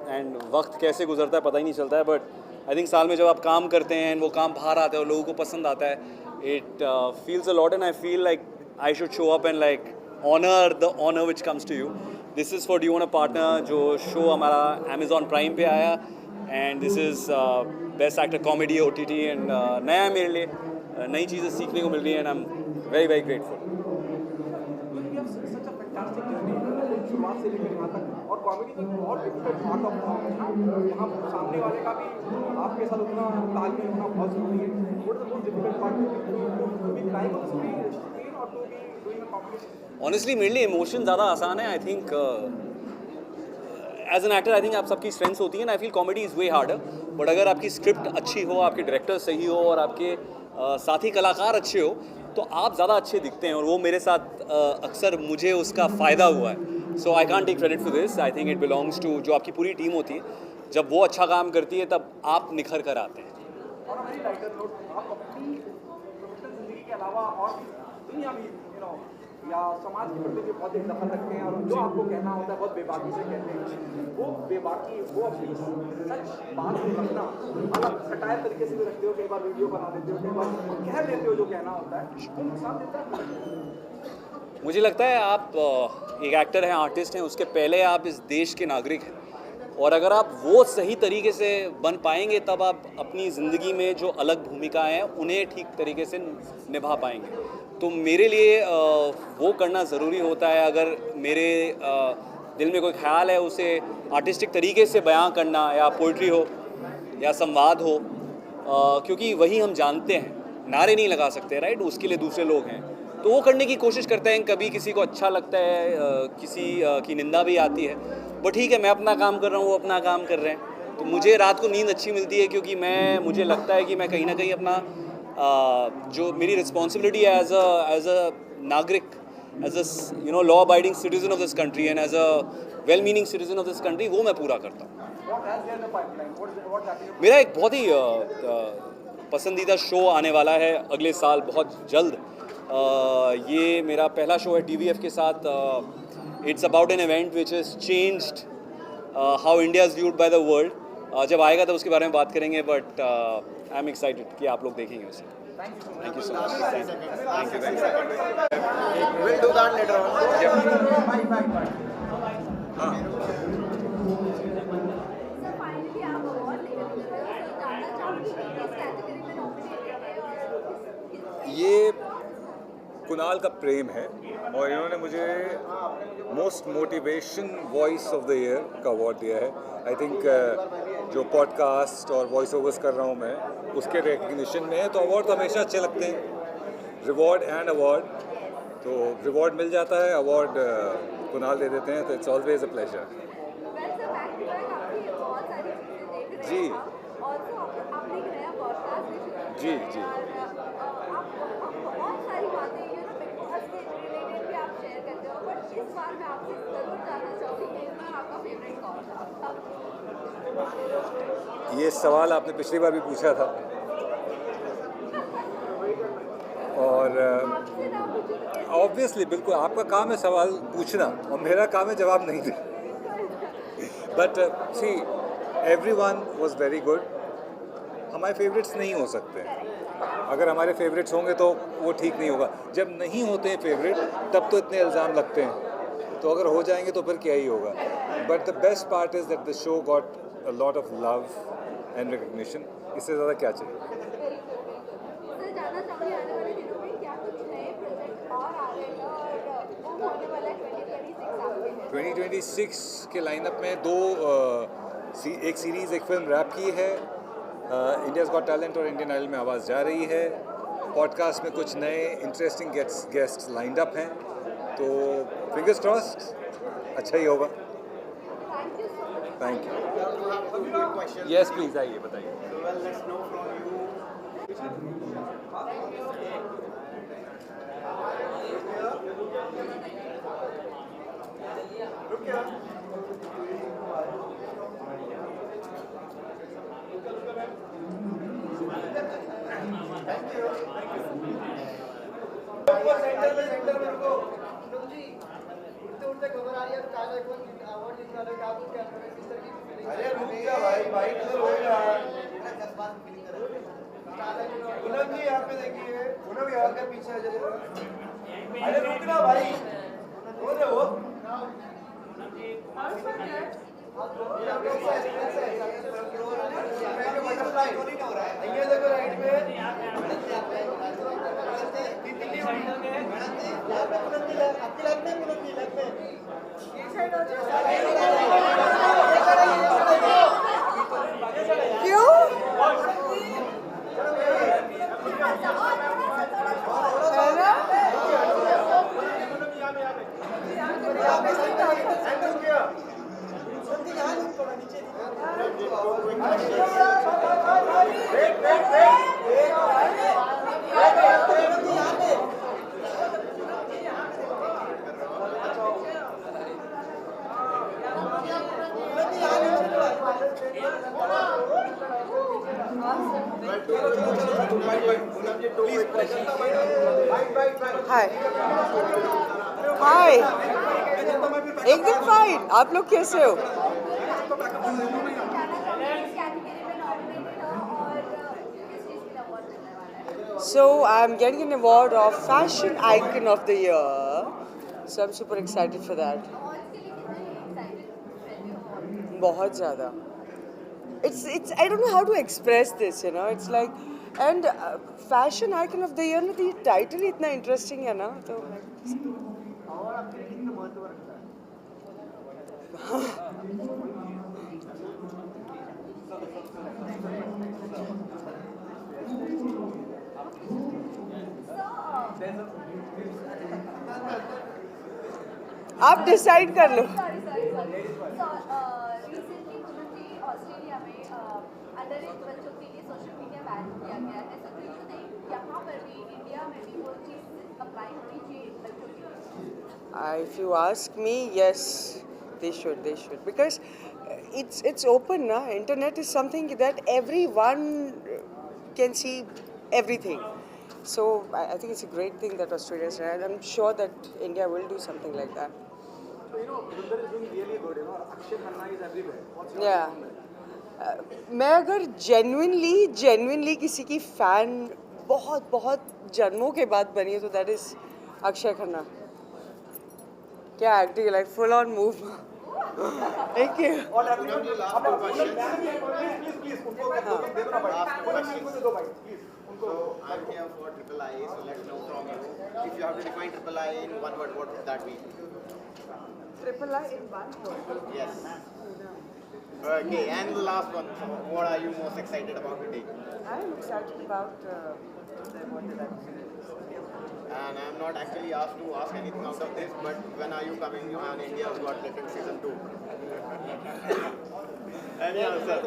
And वक्त कैसे गुजरता है पता ही नहीं चलता है, बट आई थिंक साल में जब आप काम करते हैं वो काम बाहर आता है और लोगों को पसंद आता है, it feels a lot and I feel like I should show up and like honour the honour which comes to you. This is for do you want a partner, जो शो हमारा Amazon प्राइम पे आया, and this is best actor comedy OTT, and नया है मेरे लिए, नई चीज़ें सीखने को मिल रही है, and I am very very grateful. शुरुआत से लेकर यहाँ तक, और कॉमेडी एक बहुत डिफिकल्ट पार्ट ऑफ है ना, यहाँ सामने वाले का भी आपके साथ उतना तालमेल होना बहुत जरूरी है. What is the most difficult part to be crying on screen और to be doing a comedy? Honestly मेरे लिए इमोशन ज़्यादा आसान है. I think as an actor I think आप सबकी स्ट्रेंथ्स होती हैं, I feel comedy is way harder, but अगर आपकी स्क्रिप्ट अच्छी हो, आपके डायरेक्टर सही हो और आपके साथी कलाकार अच्छे हो तो आप ज़्यादा अच्छे दिखते हैं, और वो मेरे साथ अक्सर मुझे उसका फ़ायदा हुआ है. So I can't take credit for this. I think it belongs to जो आपकी पूरी टीम होती है. जब वो अच्छा काम करती है तब आप निखर कर आते हैं. और हमारी राइटर नोट, आप अपनी प्रोफेशनल जिंदगी के अलावा और दुनिया में या समाज के प्रति भी बहुत दखल रखते हैं, और जो आपको कहना होता है बहुत बेबाकी से कहते हैं. वो बेबाकी, वो अपनी सच बात को रखना, अलग सटायर तरीके से भी रखते हो, कई बार वीडियो बना देते हो, कई बार कह देते हो जो कहना होता है, वो नुकसान देता है. मुझे लगता है आप एक एक्टर हैं, आर्टिस्ट हैं, उसके पहले आप इस देश के नागरिक हैं, और अगर आप वो सही तरीके से बन पाएंगे तब आप अपनी ज़िंदगी में जो अलग भूमिकाएं हैं उन्हें ठीक तरीके से निभा पाएंगे. तो मेरे लिए वो करना ज़रूरी होता है. अगर मेरे दिल में कोई ख्याल है उसे आर्टिस्टिक तरीके से बयां करना, या पोइट्री हो या संवाद हो, क्योंकि वही हम जानते हैं, नारे नहीं लगा सकते, राइट, उसके लिए दूसरे लोग हैं, तो वो करने की कोशिश करते हैं. कभी किसी को अच्छा लगता है, किसी की निंदा भी आती है, बट ठीक है, मैं अपना काम कर रहा हूँ, वो अपना काम कर रहे हैं. तो मुझे रात को नींद अच्छी मिलती है, क्योंकि मुझे लगता है कि मैं कहीं ना कहीं अपना जो मेरी रिस्पॉन्सिबिलिटी है एज अ नागरिक, as a law abiding citizen of this country and as a well meaning citizen of this country, वो मैं पूरा करता हूँ. मेरा एक बहुत ही पसंदीदा शो आने वाला है अगले साल बहुत जल्द. ये मेरा पहला शो है TVF के साथ. It's about an event which is changed how India is viewed by the world. जब आएगा तब उसके बारे में बात करेंगे, बट आई एम एक्साइटेड कि आप लोग देखेंगे उसे. Thank you so much. Thank you. We'll do that later on. ये कुणाल का प्रेम है और इन्होंने मुझे most motivation voice of the year का अवार्ड दिया है. आई थिंक जो पॉडकास्ट और वॉइस ओवर्स कर रहा हूँ मैं उसके रिकग्निशन में है, तो अवार्ड तो हमेशा अच्छे लगते हैं, रिवॉर्ड एंड अवार्ड. तो रिवॉर्ड मिल जाता है, अवार्ड कुणाल दे देते हैं, तो इट्स ऑलवेज अ प्लेजर. जी जी जी ये सवाल आपने पिछली बार भी पूछा था और ऑब्वियसली बिल्कुल आपका काम है सवाल पूछना और मेरा काम है जवाब नहीं देना. But see everyone was very good. हमारे फेवरेट्स नहीं हो सकते. अगर हमारे फेवरेट्स होंगे तो वो ठीक नहीं होगा. जब नहीं होते हैं फेवरेट तब तो इतने इल्ज़ाम लगते हैं, तो अगर हो जाएंगे तो फिर क्या ही होगा. But the best part is that the show got a lot of love and recognition. इससे ज़्यादा क्या चाहिए. 2026 के लाइनअप में एक सीरीज़ एक फिल्म रैप की है. इंडियाज़ गॉट टैलेंट और इंडियन आइडल में आवाज़ जा रही है. पॉडकास्ट में कुछ नए इंटरेस्टिंग गेस्ट्स लाइंड अप हैं, तो फिंगर्स क्रॉस्ड अच्छा ही होगा. Thank you. यस प्लीज़ आइए बताइए. अरे रुक जा भाई किधर होएगा. पूनम जी यहाँ पे देखिए. पूनम यहाँ के पीछे आ जाइए. अरे रुक ना भाई. हो रहे हो. ये देखो राइट में. आपकी लाइफ में पूनम जी लाइफ में क्यों? हाय हाय. एकदम फाइन. आप लोग कैसे हो? So I'm getting an award of Fashion Icon of the Year. So I'm super excited for that. बहुत ज़्यादा. It's I don't know how to express this, you know. It's like and Fashion Icon of the Year ना, तो ये title ही इतना interesting है ना, तो आप डिसाइड कर लो. If you ask me, yes, they should because it's open na. Internet is something that everyone can see everything. So I think it's a great thing that Australia is, and I'm sure that India will do something like that. So Dhurandhar is doing really good. Akshay Khanna is everywhere. Yeah. मैं अगर genuinely किसी की fan बहुत जन्मों के बाद बनी है तो दैट इज़ अक्षय खन्ना. क्या acting, like full on move. Thank you. So I'm here for Triple I, so let's know from you. If you have to define Triple I in one word, what would that be? Triple I in one word? Yes. Okay, and the last one. So what are you most excited about today? I'm excited about what did I say? And I'm not actually asked to ask anything out of this, but when are you coming on India's Got Talent season 2? Any answer?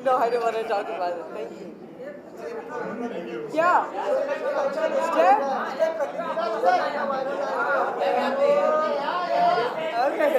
No, I don't want to talk about it. Thank you. Yeah. Step. Okay.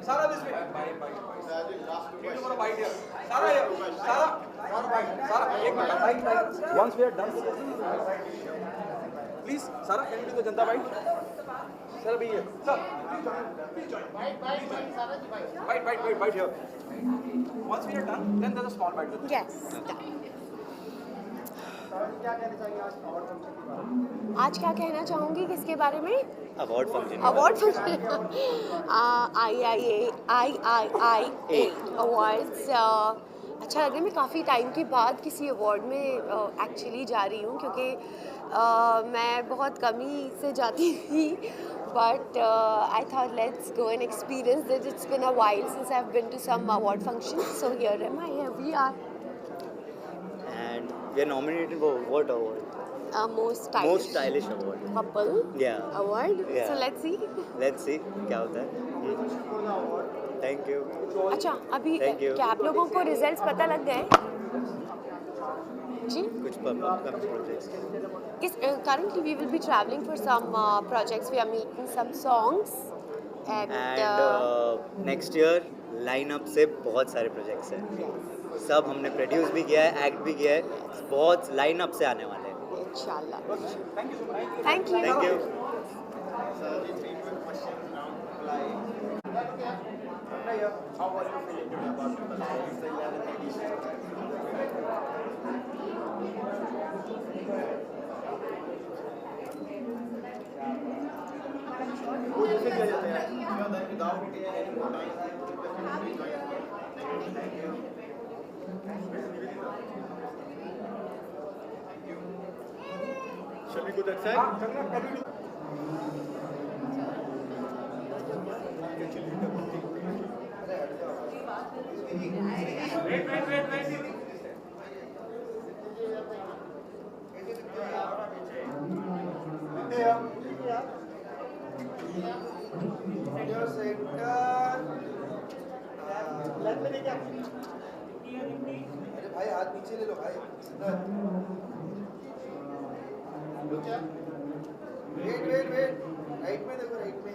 Sara, this way. You want to bite here. Sara here. Sara, एक minute. Bite. Once we are done. Please, Sara, can you do the Janta bite? Sara, be here. Sir, please join. Bite here. Once we are done, then there's a small bite. Yes. आज क्या कहना चाहूँगी किसके बारे में? Award function IIA awards. अच्छा लग रहा है. मैं काफ़ी टाइम के बाद किसी अवार्ड में एक्चुअली जा रही हूँ क्योंकि मैं बहुत कमी से जाती थी. But I thought let's go and experience it. It's been a while since I've been to some award functions. So here am I. Here we are. and we are nominated for what award? Most stylish award. couple Yeah. award. Yeah. So let's see. Let's see क्या होता है. Thank you. अच्छा अभी Thank you. क्या आप लोगों को results पता लग गए? जी. कुछ upcoming projects. Currently we will be traveling for some projects. We are making some songs and next year lineup से बहुत सारे प्रोजेक्ट्स हैं. सब हमने प्रोड्यूस भी किया है, एक्ट भी किया है. बहुत लाइनअप से आने वाले हैं. इंशाल्लाह. Thank you. Thank you. Thank you. How are you feeling today about Triple I? It's the 11th edition. Who you feel you're there? You're there without any more time. Thank you. Shall we go that side? Wait. अरे भाई हाथ नीचे ले लो भाई। Wait wait wait, right में देखो, right में।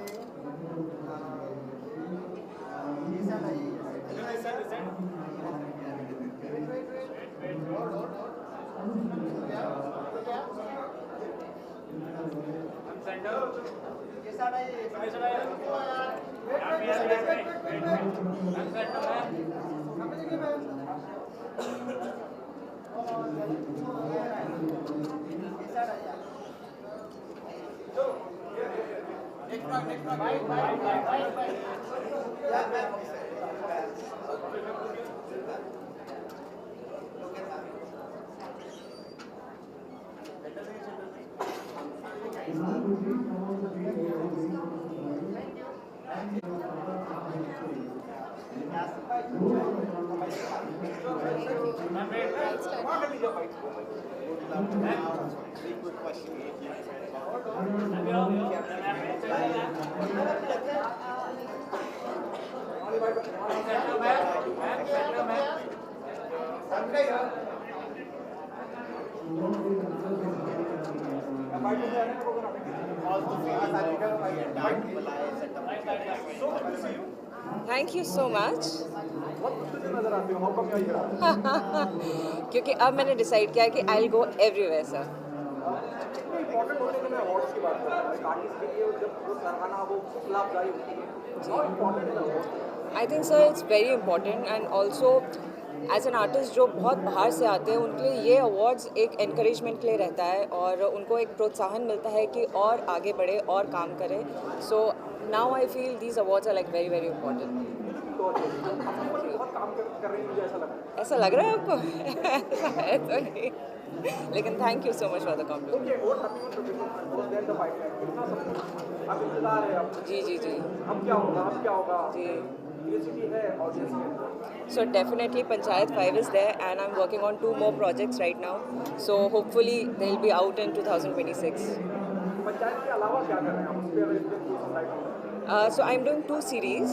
Thank you so much. क्योंकि अब मैंने डिसाइड किया कि I will go everywhere sir. Important होते हैं, मैं अवार्ड्स की बात कर रहा हूँ। एक आर्टिस्ट के लिए जब वो सराहना वो लाभदायी होती है, हाउ इम्पोर्टेंट है award? I think sir it's very important and also as an artist जो बहुत बाहर से आते हैं उनके लिए ये अवार्ड्स एक एनकरेजमेंट के लिए रहता है और उनको एक प्रोत्साहन मिलता है कि और आगे बढ़े और काम करें। So now I feel these awards are like very very important. बहुत काम कर रही है, मुझे ऐसा लग रहा है। ऐसा लग रहा है आपको? ऐसा नहीं, लेकिन thank you so much for the compliment. अब इंतजार है अब। जी जी जी। अब क्या होगा, अब क्या होगा? जी क्यूरियोसिटी है ऑडियंस में। So definitely Panchayat 5 is there and I'm working on 2 more projects right now. So hopefully they'll be out in 2026. Panchayat के अलावा क्या कर रहे हैं आप? उस पे अगर इसमें कोई sunlight हो? So I'm doing 2 series.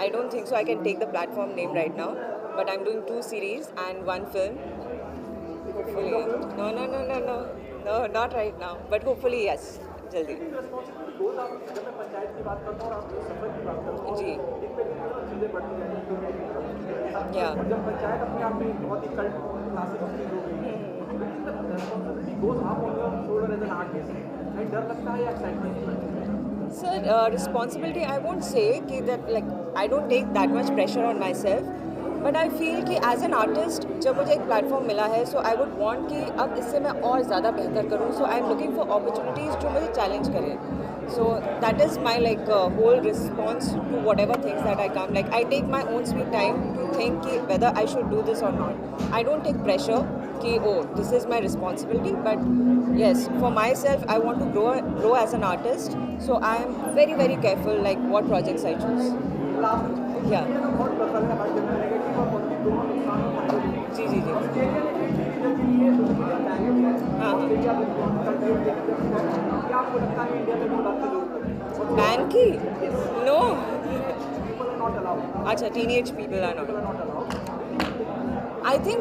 I don't think so I can take the platform name right now, but I'm doing 2 series and 1 film. Hopefully. No, not right now. But hopefully yes, जल्दी. जब मैं पंचायत की बात करता हूँ और आप सफर की बात करता हूँ, जी। एक पे चीज़ें बढ़ती जाती या। हैं। जब पंचायत अपने आप में बहुत ही कल्ट क्लासिक चीज़ हो गई, लेकिन जब responsibility goes up on your shoulder as an artist, नहीं डर लगता है या excitement? Sir, responsibility I won't say कि that like I don't take that much pressure on myself, but I feel कि as an artist जब मुझे एक platform मिला है so I would want कि अब इससे मैं और ज़्यादा बेहतर करूँ, so I'm looking for opportunities जो मुझे challenge करें. So that is my like whole response to whatever things that I come. Like I take my own sweet time to think कि whether I should do this or not. I don't take pressure कि oh this is my responsibility, but yes for myself I want to grow as an artist, so I am very very careful like what projects I choose. Yeah. जी जी जी। हाँ। Ban की? No. अच्छा, teenage people are not. I think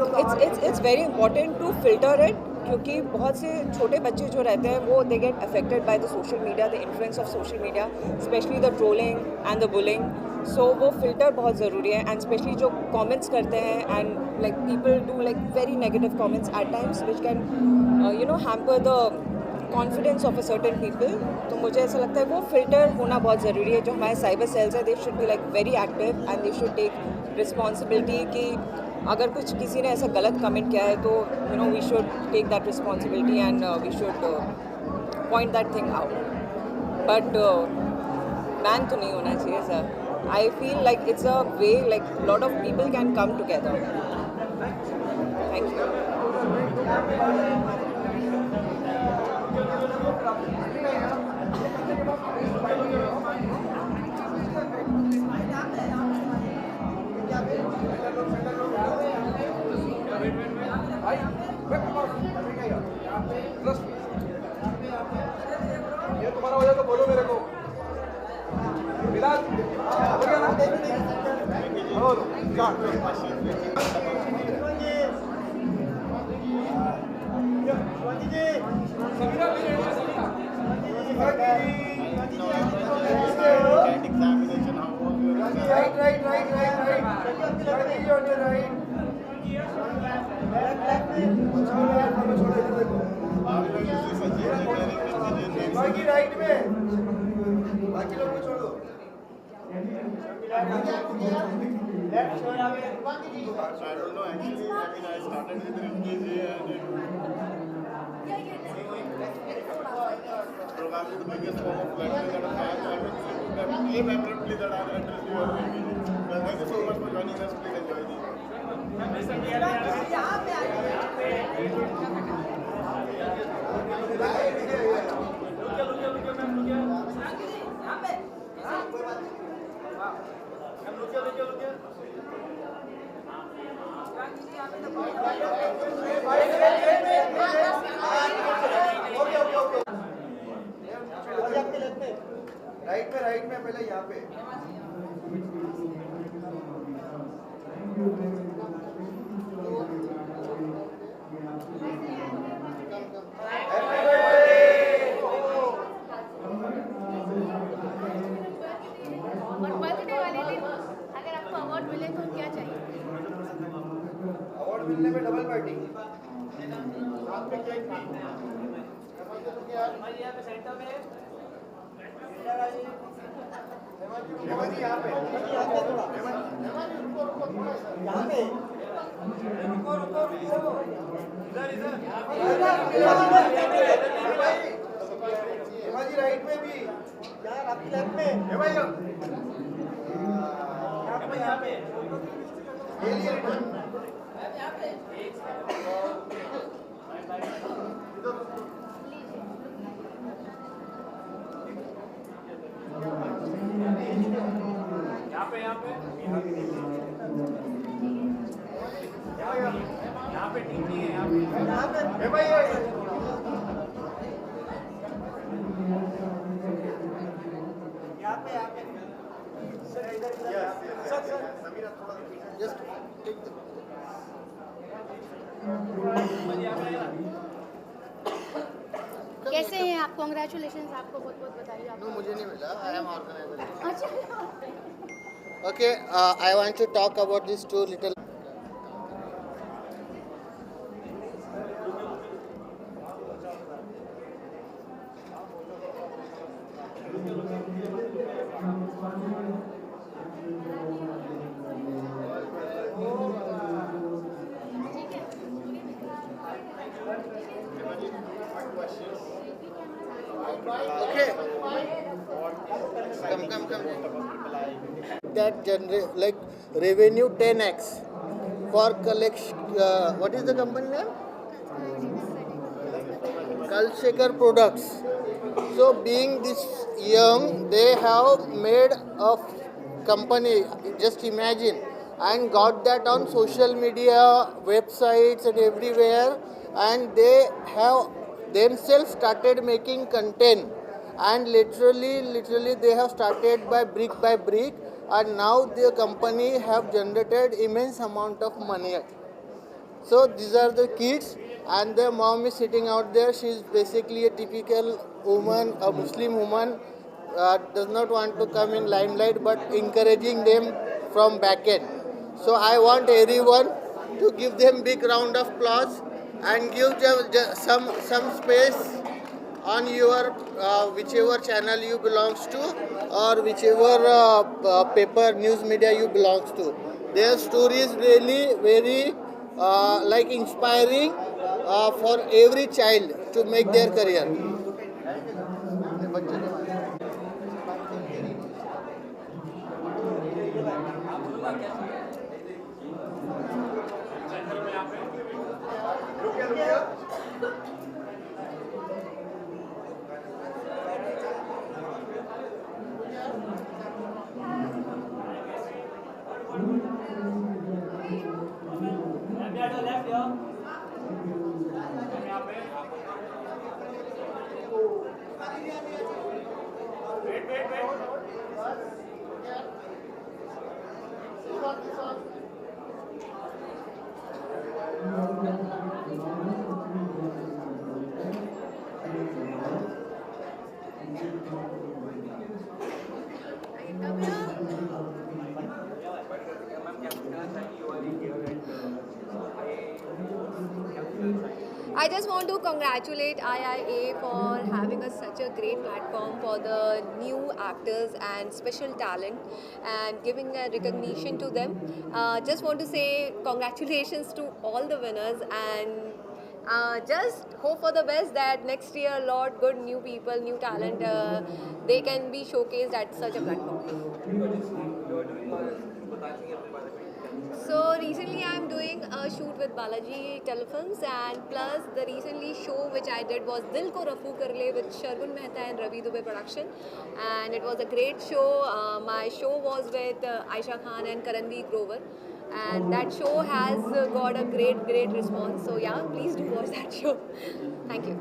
it's very important to filter it, क्योंकि बहुत से छोटे बच्चे जो रहते हैं वो they get affected by the social media, the influence of social media, specially the trolling and the bullying. सो वो फिल्टर बहुत ज़रूरी है, एंड स्पेशली जो कमेंट्स करते हैं and like people do like very negative comments at times which can hamper the confidence of a certain people. तो मुझे ऐसा लगता है वो फिल्टर होना बहुत ज़रूरी है. जो हमारे साइबर सेल्स है they should be like very active and they should take responsibility कि अगर कुछ किसी ने ऐसा गलत कमेंट किया है तो we should take that responsibility and we should point that thing out. But ban तो नहीं होना चाहिए sir. I feel like it's a way like lot of people can come together. Thank you. ये तुम्हारा हो जाए तो बोलो मेरे को. बाकी राइट में, बाकी लोग को छोड़ो। I don't know actually. I mean, I started with MKG and probably the biggest form of flattery that I have. I mean, aim abruptly that I addressed you or MKG. Well, thank you so much for joining us. Please enjoy right में पहले यहाँ पे। और birthday वाले दिन अगर आपको award मिले तो क्या चाहिए? अवार्ड मिलने में डबल पार्टी। साथ में केक भी। यहाँ पे सेंटर में हेमंत यहाँ पे, यहाँ पे हेमाजी राइट में भी, यार आपकी लेफ्ट में हेमाजी यहाँ पे ये लिए यहाँ पे टीम नहीं है यहाँ पे कैसे हैं आप? कॉन्ग्रेचुलेशन आपको बहुत बहुत बधाई। नो मुझे नहीं मिला आई एम ऑर्गेनाइजर अच्छा Okay, I want to talk about these two little. Okay. Come. That generate like revenue 10x for collection. What is the company name? Kalshekar Products. So being this young, they have made a company. Just imagine, and got that on social media, websites, and everywhere. And they have themselves started making content. And literally they have started by brick, and now the company have generated immense amount of money. So these are the kids, and their mom is sitting out there. She is basically a typical woman, a Muslim woman, does not want to come in limelight, but encouraging them from back end. So I want everyone to give them big round of applause and give them some space on your whichever channel you belongs to, or whichever paper news media you belongs to. Their story is really very like inspiring for every child to make their career. I just want to congratulate IIA for having such a great platform for the new actors and special talent and giving a recognition to them. Just want to say congratulations to all the winners and just hope for the best that next year a lot good new people, new talent, they can be showcased at such a platform. So recently I am doing a shoot with Balaji Telefilms, and plus the recently show which I did was Dil Ko Rafu Kar Le with Shargun Mehta and Ravi Dubey production, and it was a great show. My show was with Aisha Khan and Karanveer Grover, and that show has got a great response. So yeah, please do watch that show. Thank you.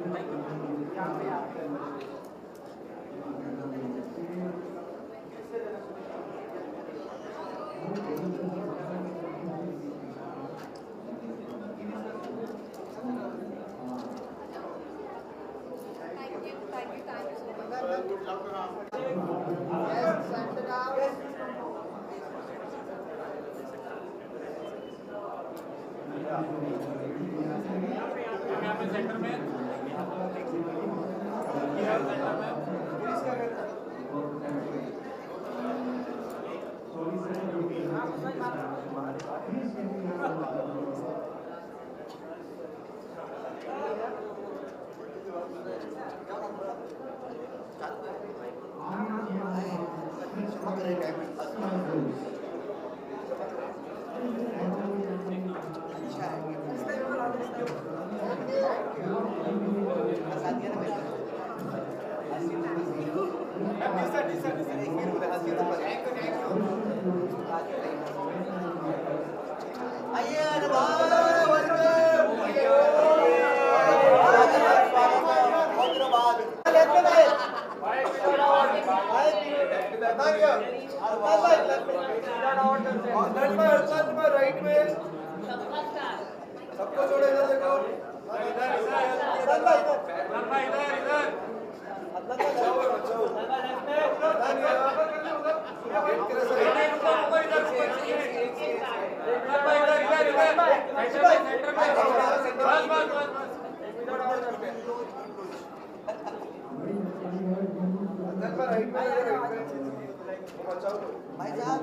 भाई साहब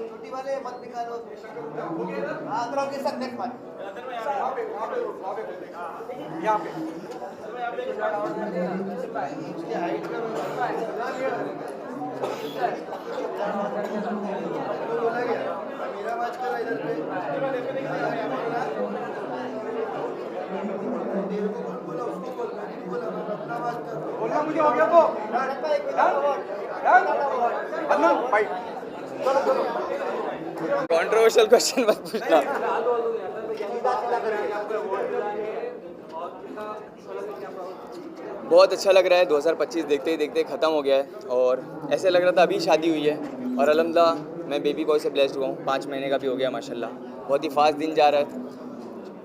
छोटी वाले मत निकालो हाँ तो के साथ नेक्स्ट बार यहाँ पे मेरा बात करो इधर पे बोलना मुझे हो गया तो कंट्रोवर्शियल क्वेश्चन मत पूछना। बहुत अच्छा लग रहा है। 2025 देखते ही देखते ख़त्म हो गया है और ऐसे लग रहा था अभी शादी हुई है और अल्हम्दुलिल्लाह मैं बेबी बॉय से ब्लेस्ड हुआ हूँ। 5 महीने का भी हो गया माशाल्लाह। बहुत ही फास्ट दिन जा रहा है।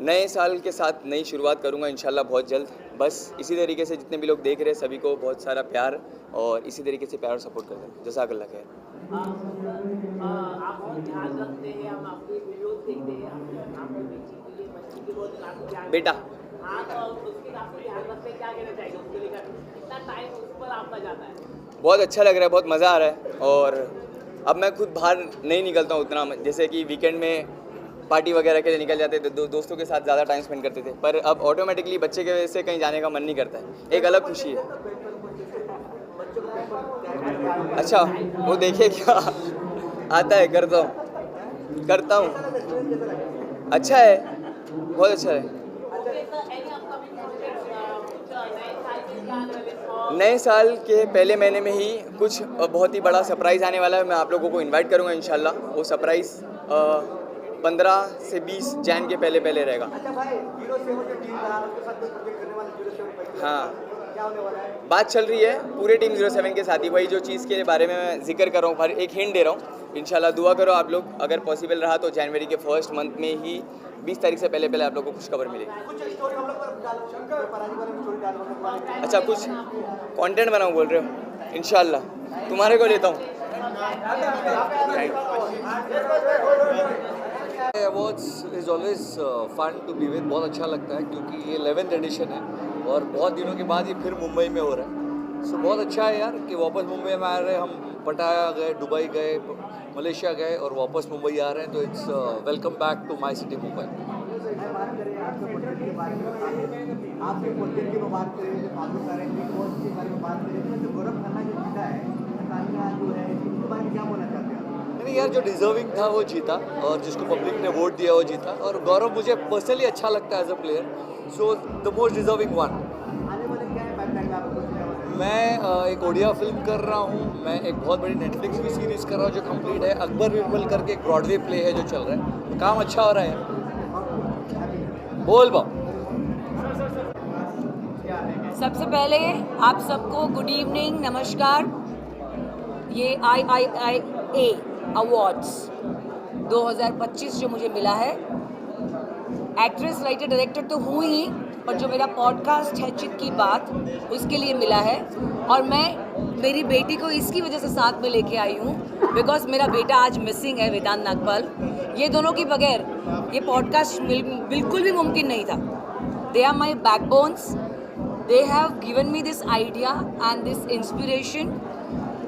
नए साल के साथ नई शुरुआत करूँगा इंशाल्लाह बहुत जल्द। बस इसी तरीके से जितने भी लोग देख रहे हैं सभी को बहुत सारा प्यार और इसी तरीके से प्यार और सपोर्ट करते हैं। जज़ाकल्लाह खैर। आप बहुत ध्यान रखते हैं, हम आपके वीडियोस देखते हैं, आपको बच्ची के बहुत ध्यान बेटा हाँ तो उसके आपको ध्यान रखते हैं, क्या कहना चाहिए उसके लेकर कितना टाइम उस पर आपका जाता है? बहुत अच्छा लग रहा है, बहुत मज़ा आ रहा है और अब मैं खुद बाहर नहीं निकलता हूँ उतना। जैसे कि वीकेंड में पार्टी वगैरह के लिए निकल जाते थे, दोस्तों के साथ ज़्यादा टाइम स्पेंड करते थे, पर अब ऑटोमेटिकली बच्चे की वजह से कहीं जाने का मन नहीं करता है। एक अलग खुशी है। अच्छा वो देखिए क्या आता है, करता हूँ अच्छा है, बहुत अच्छा है। नए साल के पहले महीने में ही कुछ बहुत ही बड़ा सरप्राइज़ आने वाला है। मैं आप लोगों को इनवाइट करूँगा इंशाल्लाह। वो सरप्राइज़ 15 से 20 जैन के पहले रहेगा। हाँ बात चल रही है पूरे टीम 07 के साथ ही, वही जो चीज़ के बारे में मैं जिक्र कर रहा हूँ, पर एक हिंट दे रहा हूँ। इंशाल्लाह दुआ करो आप लोग, अगर पॉसिबल रहा तो जनवरी के फर्स्ट मंथ में ही 20 तारीख से पहले आप लोगों को खुशखबर मिलेगी। अच्छा कुछ कंटेंट बनाऊँ बोल रहे हो? इंशाल्लाह तुम्हारे को लेता हूँ। Awards is always fun to be with, बहुत अच्छा लगता है क्योंकि ये 11th एडिशन है और बहुत दिनों के बाद ये फिर मुंबई में हो रहा है। सो बहुत अच्छा है यार कि वापस मुंबई में आ रहे हैं हम। पटाया गए, दुबई गए, मलेशिया गए और वापस मुंबई आ रहे हैं, तो it's welcome back to my city Mumbai. बात करें आपके पोर्ट्रेट के बारे में, आपके पोर्ट्रेट की बात करें, जो फालतू सारे बिग बॉस के बारे में बात करें, तो गौरव खन्ना जो जीता है, तानिया जो है, इसके बारे में क्या बोलना चाहते हैं? नहीं यार, जो डिजर्विंग था वो जीता और जिसको पब्लिक ने वोट दिया वो जीता। और गौरव मुझे पर्सनली अच्छा लगता है as a player, so the most deserving one. आने वाले क्या है पाइपलाइन आपको? मैं एक ओडिया फिल्म कर रहा हूँ, मैं एक बहुत बड़ी नेटफ्लिक्स की सीरीज़ कर रहा हूँ जो कंप्लीट है। अकबर बिरबल करके एक ब्रॉडवे प्ले है जो चल रहा है, काम अच्छा हो रहा है। बोल बा। सबसे पहले आप सबको गुड इवनिंग, नमस्कार। ये IIIA अवार्ड्स 2025 जो मुझे मिला है, एक्ट्रेस, राइटर, डायरेक्टर तो हूँ ही, पर जो मेरा पॉडकास्ट है चित की बात, उसके लिए मिला है। और मैं मेरी बेटी को इसकी वजह से साथ में लेके आई हूँ बिकॉज मेरा बेटा आज मिसिंग है, वेदांत नागपाल। ये दोनों के बगैर ये पॉडकास्ट बिल्कुल भी मुमकिन नहीं था। They are my backbones, they have given me this idea and this inspiration.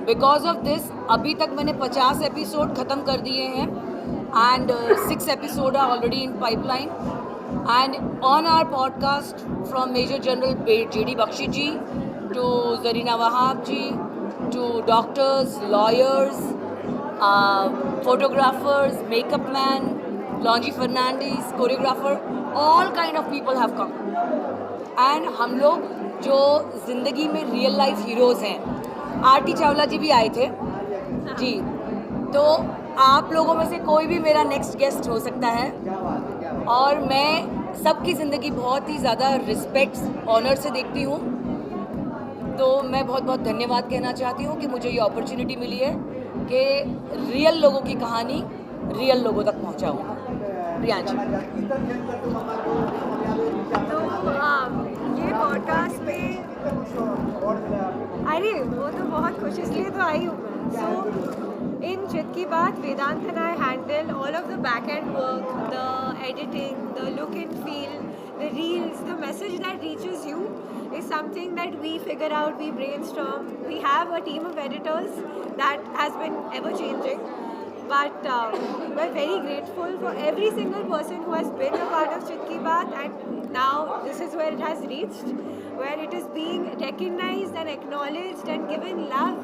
Because of this अभी तक मैंने 50 एपिसोड ख़त्म कर दिए हैं and 6 episode are already in pipeline. And on our podcast, from Major General J.D. Bakshi ji to Zarina Wahab ji to doctors, lawyers, photographers, makeup man, Longy Fernandez, choreographer, all kind of people have come. And हम लोग जो ज़िंदगी में real life heroes हैं, आरती चावला जी भी आए थे जी, तो आप लोगों में से कोई भी मेरा नेक्स्ट गेस्ट हो सकता है। और मैं सबकी ज़िंदगी बहुत ही ज़्यादा रिस्पेक्ट, ऑनर से देखती हूँ। तो मैं बहुत बहुत धन्यवाद कहना चाहती हूँ कि मुझे ये अपॉर्चुनिटी मिली है कि रियल लोगों की कहानी रियल लोगों तक पहुँचाऊँ। प्रियांशी, तो ये पॉडकास्ट पे, अरे वो तो बहुत खुश इसलिए तो आई हूँ मैं। सो in Chit Ki Baat, Vedant and I handle all of the back-end work, the editing, the look and feel, the reels, the message that reaches you is something that we figure out, we brainstorm. We have a team of editors that has been ever-changing. But we're very grateful for every single person who has been a part of Chit Ki Baat, and now this is where it has reached, where it is being recognized and acknowledged and given love.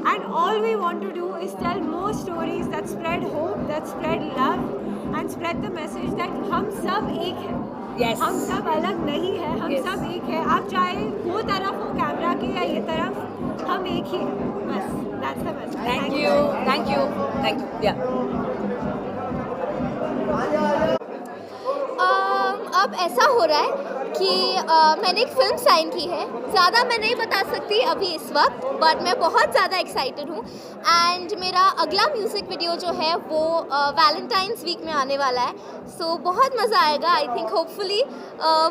And all we want to do is tell more stories that spread hope, that spread love, and spread the message that हम सब एक हैं। Yes. हम सब अलग नहीं है, हम Yes. सब एक है। आप चाहे वो तरफ हो कैमरा के या ये तरफ, हम एक ही हैं। बस, that's the message. Thank you, thank you, thank you. Yeah. अब ऐसा हो रहा है कि मैंने एक फ़िल्म साइन की है। ज़्यादा मैं नहीं बता सकती अभी इस वक्त, बट मैं बहुत ज़्यादा एक्साइटेड हूँ। एंड मेरा अगला म्यूज़िक वीडियो जो है वो वैलेंटाइंस वीक में आने वाला है। सो बहुत मज़ा आएगा। आई थिंक होपफुली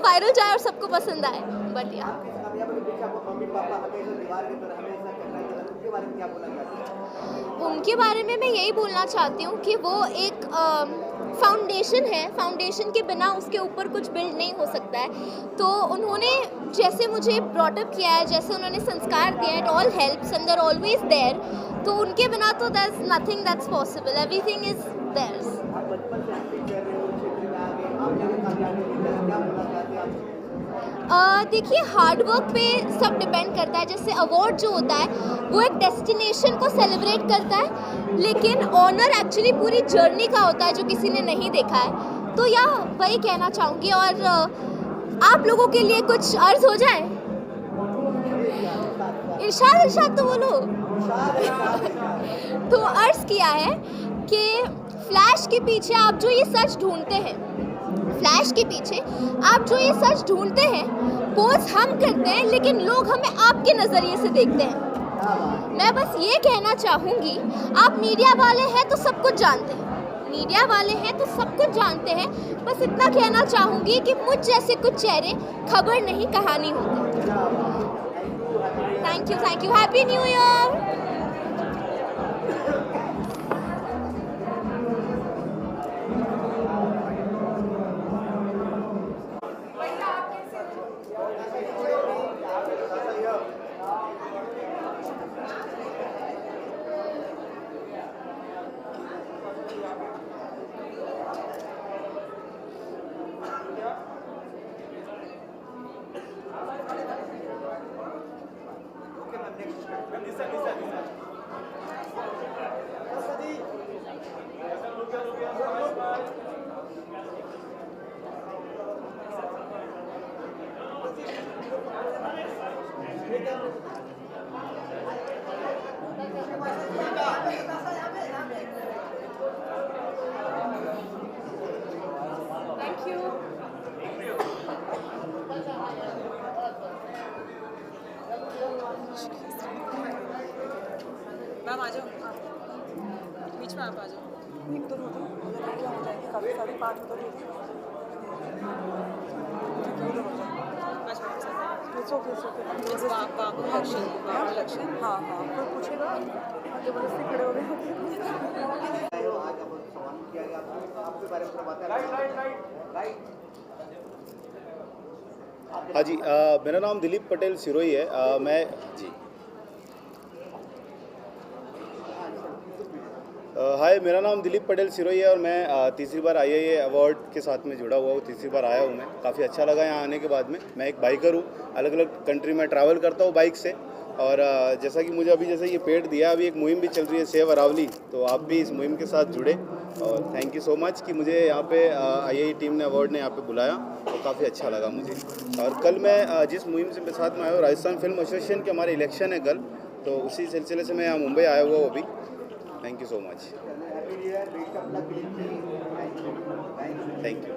वायरल जाए और सबको पसंद आए। बट या उनके बारे में मैं यही बोलना चाहती हूँ कि वो एक फाउंडेशन है। फाउंडेशन के बिना उसके ऊपर कुछ बिल्ड नहीं हो सकता है। तो उन्होंने जैसे मुझे ब्रॉटअप किया है, जैसे उन्होंने संस्कार दिया है, it all helps and they are always there. तो उनके बिना तो there is nothing that's possible, everything is theirs. देखिए, हार्ड वर्क पे सब डिपेंड करता है। जैसे अवार्ड जो होता है वो एक डेस्टिनेशन को सेलिब्रेट करता है, लेकिन ऑनर एक्चुअली पूरी जर्नी का होता है जो किसी ने नहीं देखा है। तो या वही कहना चाहूँगी। और आप लोगों के लिए कुछ अर्ज हो जाए। इरशाद तो बोलो। तो अर्ज किया है कि फ्लैश के पीछे आप जो ये सच ढूंढते हैं, फ्लैश के पीछे आप जो ये सच ढूंढते हैं, पोज हम करते हैं लेकिन लोग हमें आपके नज़रिए से देखते हैं। मैं बस ये कहना चाहूँगी, आप मीडिया वाले हैं तो सब कुछ जानते हैं, मीडिया वाले हैं तो सब कुछ जानते हैं। बस इतना कहना चाहूँगी कि मुझ जैसे कुछ चेहरे खबर नहीं कहानी होते। Thank you, happy new year. Ma'am आ जाओ, बीच में आप आ जाओ। एक तो होता हो जाएगी, काफ़ी सारे पार्ट तो बाबू लक्ष्य हाँ हाँ कोई पूछेगा जबरदस्ती खड़े हो गए। आपके बारे में बातें हाँ जी, मेरा नाम दिलीप पटेल सिरोही है। मैं जी हाय, मेरा नाम दिलीप पटेल सिरोही है और मैं तीसरी बार IIA अवार्ड के साथ में जुड़ा हुआ हूँ। तीसरी बार आया हूँ मैं, काफ़ी अच्छा लगा यहाँ आने के बाद में। मैं एक बाइकर हूँ, अलग अलग कंट्री में ट्रैवल करता हूँ बाइक से। और जैसा कि मुझे अभी जैसे ये पेड़ दिया, अभी एक मुहिम भी चल रही है सेव अरावली, तो आप भी इस मुहिम के साथ जुड़े। और थैंक यू सो मच कि मुझे यहाँ पे IIA टीम ने अवार्ड ने यहाँ पे बुलाया, तो काफ़ी अच्छा लगा मुझे। और कल मैं जिस मुहिम से साथ में आया हूँ, राजस्थान फिल्म एसोसिएशन के हमारे इलेक्शन है कल, तो उसी सिलसिले से मैं यहाँ मुंबई आया हुआ हूँ अभी। Thank you so much. Thank you.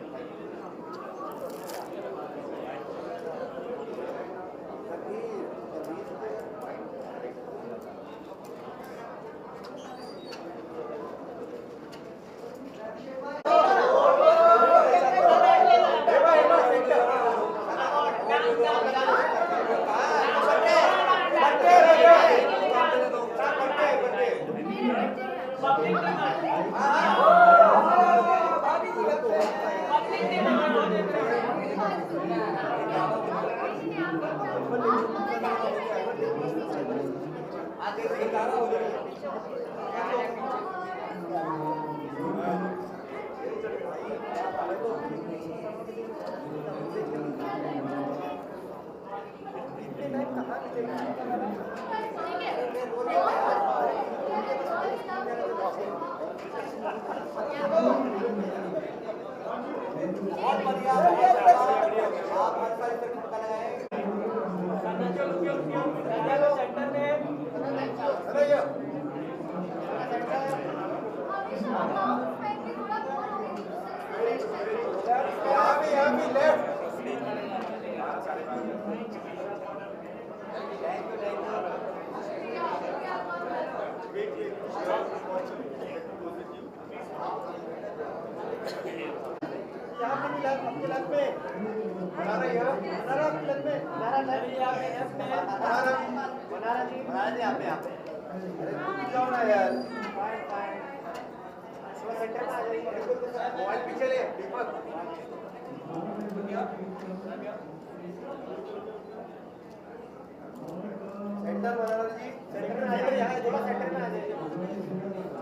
Center बनाना जी, सेंटर में आ जाइए, यहाँ थोड़ा सेंटर में आ जाइए,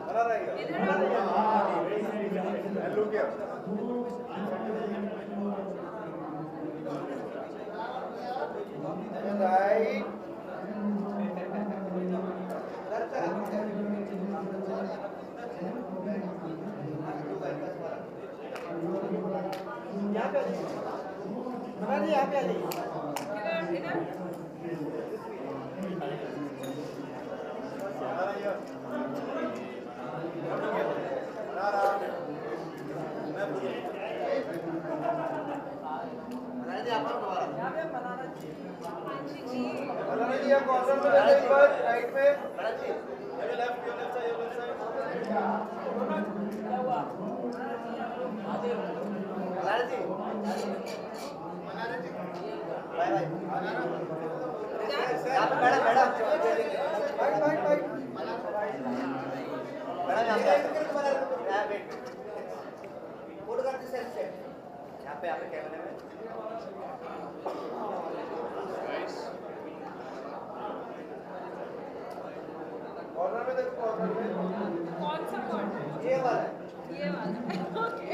बना रहेगा। हेलो क्या राइट यहाँ पे आ जाइए, बना जी, यहाँ पे आ जाइए। कौन सा कॉर्नर? ये वाला। ये वाला। ओके।